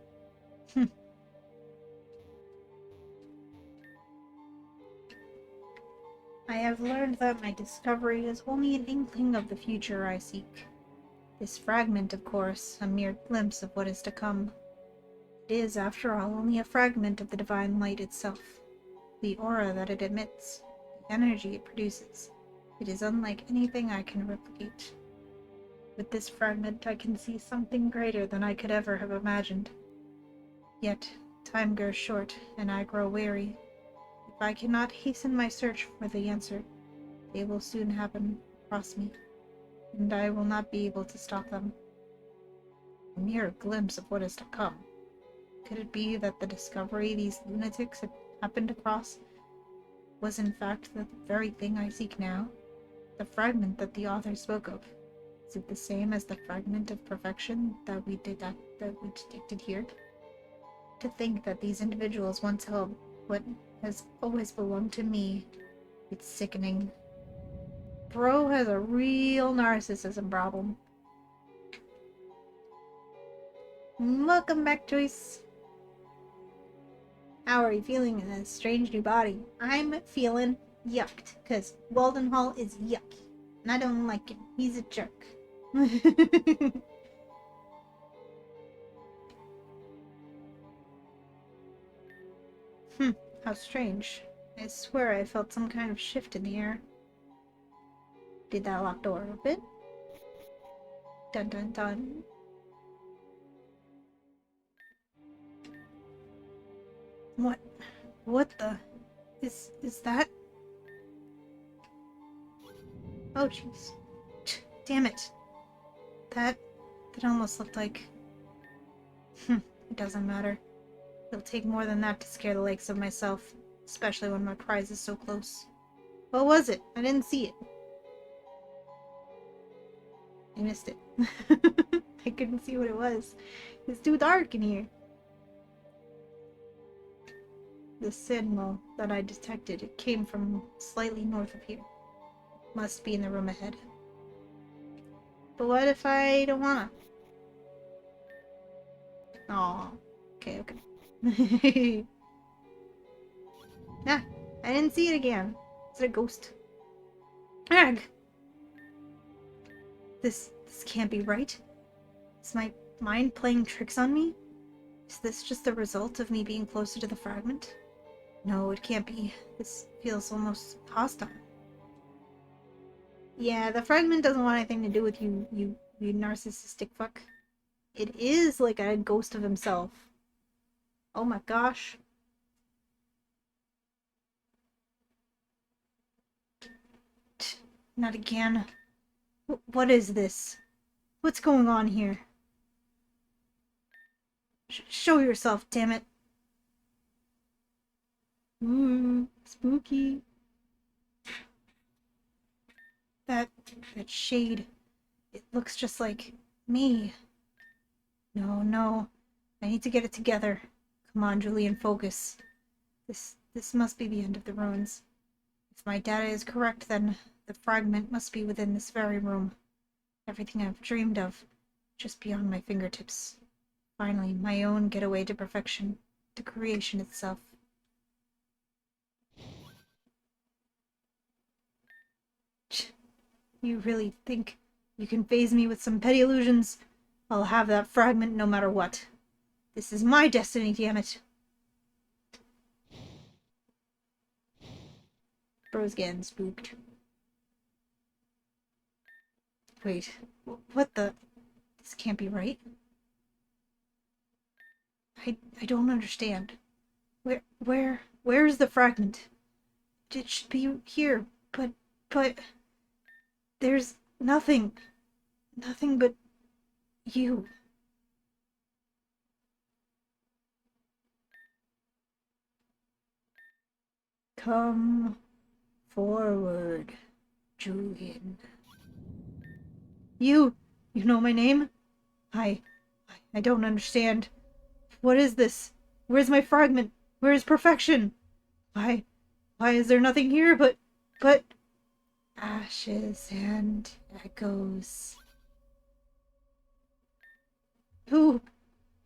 I have learned that my discovery is only an inkling of the future I seek. This fragment, of course, a mere glimpse of what is to come. It is, after all, only a fragment of the divine light itself. The aura that it emits, the energy it produces. It is unlike anything I can replicate. With this fragment, I can see something greater than I could ever have imagined. Yet, time grows short, and I grow weary. If I cannot hasten my search for the answer, they will soon happen across me, and I will not be able to stop them. A mere glimpse of what is to come. Could it be that the discovery these lunatics had happened across was in fact the very thing I seek now? The fragment that the author spoke of. Is it the same as the fragment of perfection that we detected here? To think that these individuals once held what has always belonged to me. It's sickening. Bro has a real narcissism problem. Welcome back, Joyce. How are you feeling in this strange new body? I'm feeling yucked, because Walden Hall is yucky. And I don't like him. He's a jerk. How strange. I swear I felt some kind of shift in the air. Did that locked door open? Dun dun dun. What the? Is that? Oh jeez. Damn it. That almost looked like... It doesn't matter. It'll take more than that to scare the likes of myself, especially when my prize is so close. What was it? I didn't see it. I missed it. I couldn't see what it was. It's too dark in here. The signal that I detected, it came from slightly north of here. Must be in the room ahead. But what if I don't wanna? Aw. Okay. Nah, I didn't see it again. Is it a ghost? Ag! This can't be right. Is my mind playing tricks on me? Is this just the result of me being closer to the fragment? No, it can't be. This feels almost hostile. Yeah, the fragment doesn't want anything to do with you narcissistic fuck. It is like a ghost of himself. Oh my gosh. Not again. What is this? What's going on here? Show yourself, damn it. Ooh, spooky. That shade. It looks just like me. No. I need to get it together. Come on, Julian, focus. This must be the end of the ruins. If my data is correct, then the fragment must be within this very room. Everything I've dreamed of, just beyond my fingertips. Finally, my own getaway to perfection, to creation itself. You really think you can faze me with some petty illusions? I'll have that fragment no matter what. This is my destiny, damn it. Bro's getting spooked. Wait, what the? This can't be right. I don't understand. Where is the fragment? It should be here, but there's nothing but you. Come forward, Julian. You know my name? I, I don't understand. What is this? Where's my fragment? Where is perfection? Why, why is there nothing here but ashes and echoes? Who,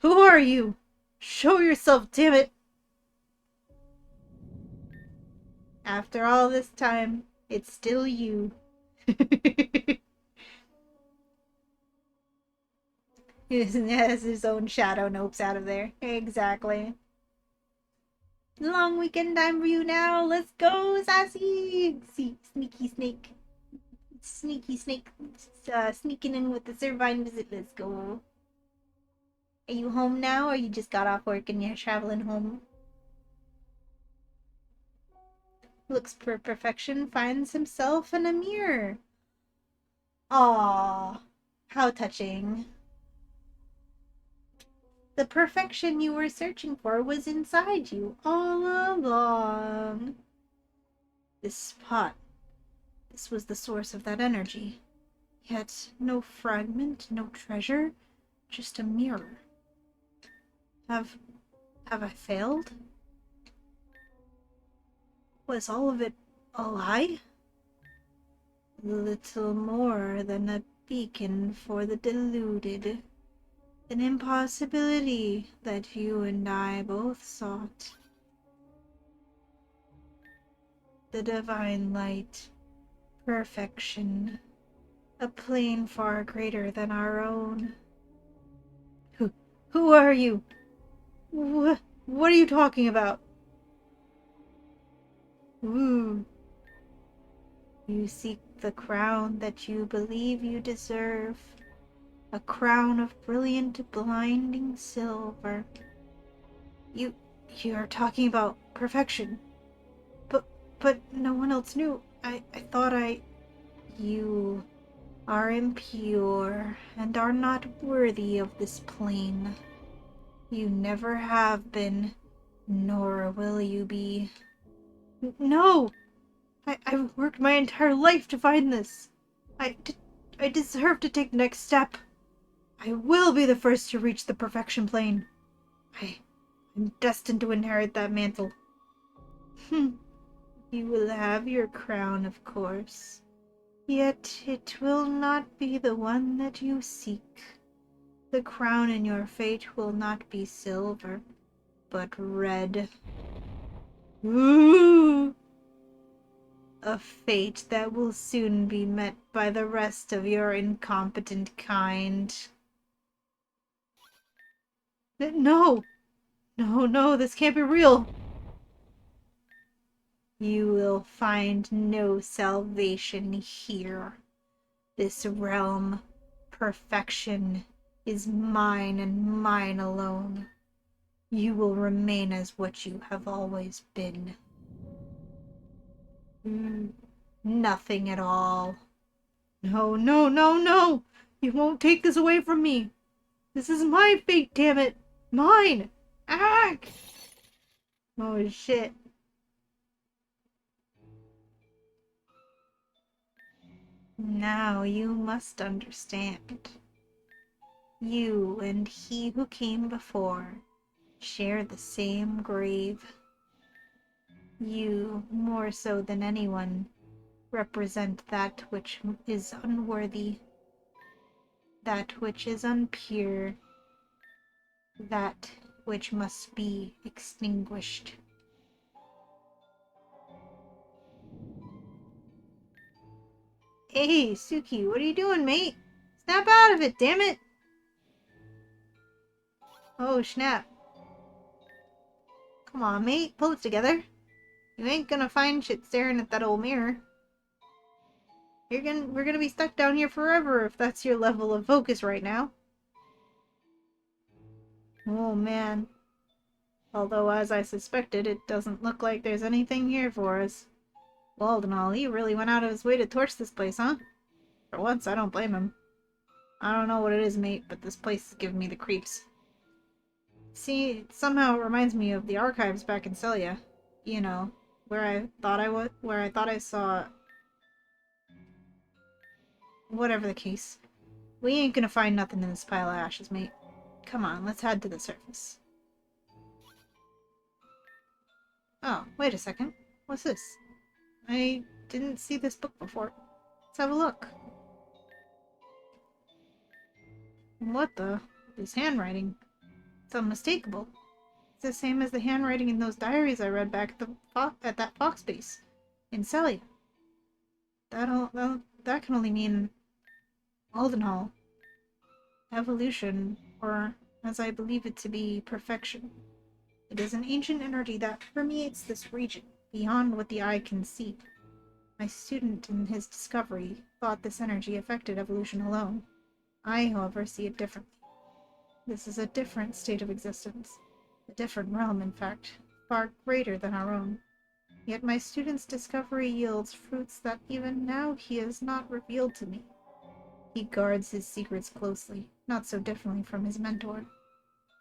who are you? Show yourself, damn it! After all this time, it's still you. He has his own shadow nopes out of there. Exactly. Long weekend time for you now. Let's go, Sassy! See, sneaky snake. Sneaky snake. Sneaking in with the Servine visit. Let's go. Are you home now, or you just got off work and you're traveling home? Looks for perfection, finds himself in a mirror. Aww. How touching. The perfection you were searching for was inside you all along. This spot. This was the source of that energy. Yet no fragment, no treasure, just a mirror. Have I failed? Was all of it a lie? Little more than a beacon for the deluded. An impossibility that you and I both sought. The divine light, perfection, a plane far greater than our own. Who are you? What are you talking about? Ooh. You seek the crown that you believe you deserve. A crown of brilliant, blinding silver. You're talking about perfection. But no one else knew. I thought You are impure and are not worthy of this plane. You never have been, nor will you be. No! I've worked my entire life to find this. I deserve to take the next step. I will be the first to reach the perfection plane. I'm destined to inherit that mantle. You will have your crown, of course. Yet it will not be the one that you seek. The crown in your fate will not be silver, but red. Ooh! A fate that will soon be met by the rest of your incompetent kind. No! No, this can't be real! You will find no salvation here. This realm, perfection, is mine and mine alone. You will remain as what you have always been. Nothing at all. No! You won't take this away from me. This is my fate, damn it! Mine! Ah! Oh shit. Now you must understand. You and he who came before share the same grave. You, more so than anyone, represent that which is unworthy, that which is unpure, that which must be extinguished. Hey, Suki, what are you doing, mate? Snap out of it, damn it! Oh, snap. Come on, mate, pull it together. You ain't gonna find shit staring at that old mirror. We're gonna be stuck down here forever if that's your level of focus right now. Oh, man. Although, as I suspected, it doesn't look like there's anything here for us. Waldenall, he really went out of his way to torch this place, huh? For once, I don't blame him. I don't know what it is, mate, but this place is giving me the creeps. See, it somehow reminds me of the archives back in Celia. You know, where I thought I saw... Whatever the case. We ain't gonna find nothing in this pile of ashes, mate. Come on, let's head to the surface. Oh, wait a second. What's this? I didn't see this book before. Let's have a look. What the? This handwriting. It's unmistakable. It's the same as the handwriting in those diaries I read back at that Fox base in Celia. That can only mean Aldenhall. Evolution, or as I believe it to be, perfection. It is an ancient energy that permeates this region, beyond what the eye can see. My student in his discovery thought this energy affected evolution alone. I, however, see it differently. This is a different state of existence. A different realm, in fact, far greater than our own. Yet my student's discovery yields fruits that even now he has not revealed to me. He guards his secrets closely, not so differently from his mentor.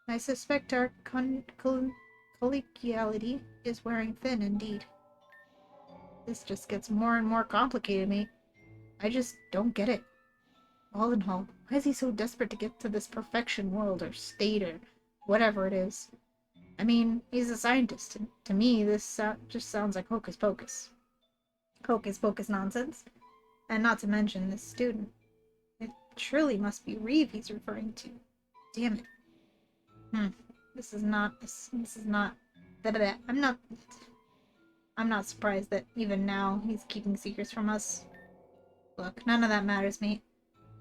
I suspect our collegiality is wearing thin indeed. This just gets more and more complicated, mate. I just don't get it. All in all, why is he so desperate to get to this perfection world or state or whatever it is? I mean, he's a scientist, and to me this just sounds like hocus pocus. Hocus pocus nonsense. And not to mention this student. It surely must be Reeve he's referring to. Damn it. This is not... I'm not surprised that even now he's keeping secrets from us. Look, none of that matters, mate.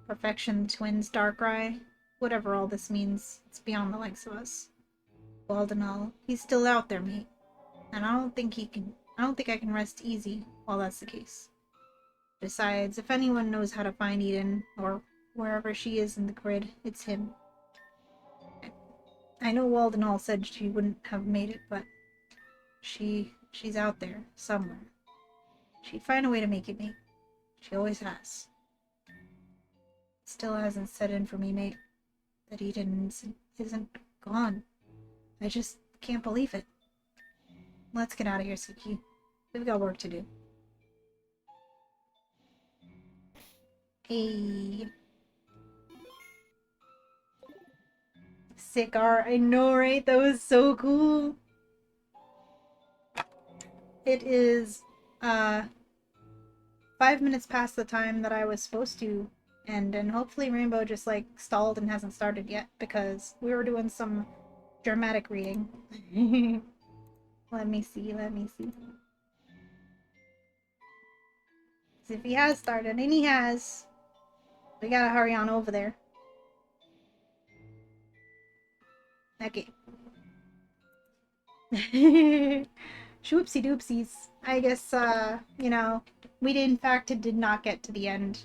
Perfection, twins, Darkrai, whatever all this means, it's beyond the likes of us. Waldenall, he's still out there, mate. And I don't think I can rest easy while that's the case. Besides, if anyone knows how to find Eden, or wherever she is in the grid, it's him. I know Waldenall said she wouldn't have made it, but she's out there, somewhere. She'd find a way to make it, mate. She always has. Still hasn't set in for me, mate. That Eden isn't gone. I just can't believe it. Let's get out of here, Suki. We've got work to do. Hey. Sick art. I know, right? That was so cool. It is, 5 minutes past the time that I was supposed to end, and hopefully Rainbow just, like, stalled and hasn't started yet, because we were doing some dramatic reading. Let me see. If he has started, and he has, we gotta hurry on over there. Okay. Shoopsie doopsies. I guess, you know, we in fact did not get to the end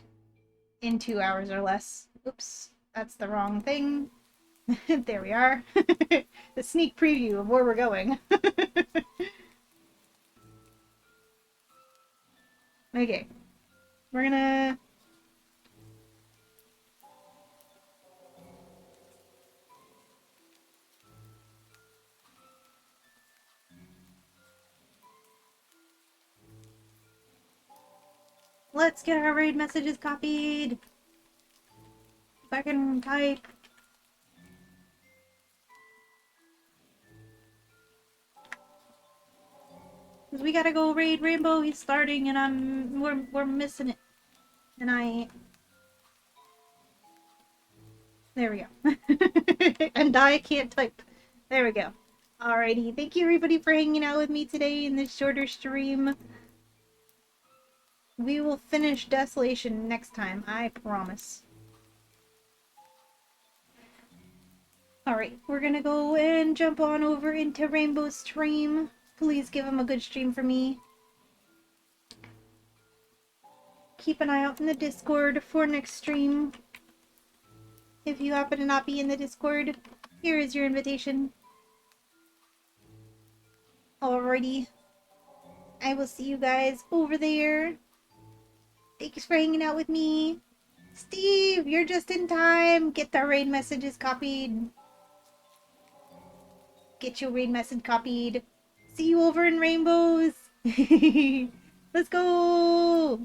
in 2 hours or less. Oops, that's the wrong thing. There we are. The sneak preview of where we're going. Okay. We're gonna... Let's get our raid messages copied. If I can type. Cause we gotta go raid Rainbow. He's starting, and we're missing it. And there we go. And I can't type. There we go. Alrighty, thank you everybody for hanging out with me today in this shorter stream. We will finish Desolation next time, I promise. Alright, we're gonna go and jump on over into Rainbow's stream. Please give him a good stream for me. Keep an eye out in the Discord for next stream. If you happen to not be in the Discord, here is your invitation. Alrighty. I will see you guys over there. Thanks for hanging out with me. Steve, you're just in time. Get the raid messages copied. Get your raid message copied. See you over in Rainbows. Let's go.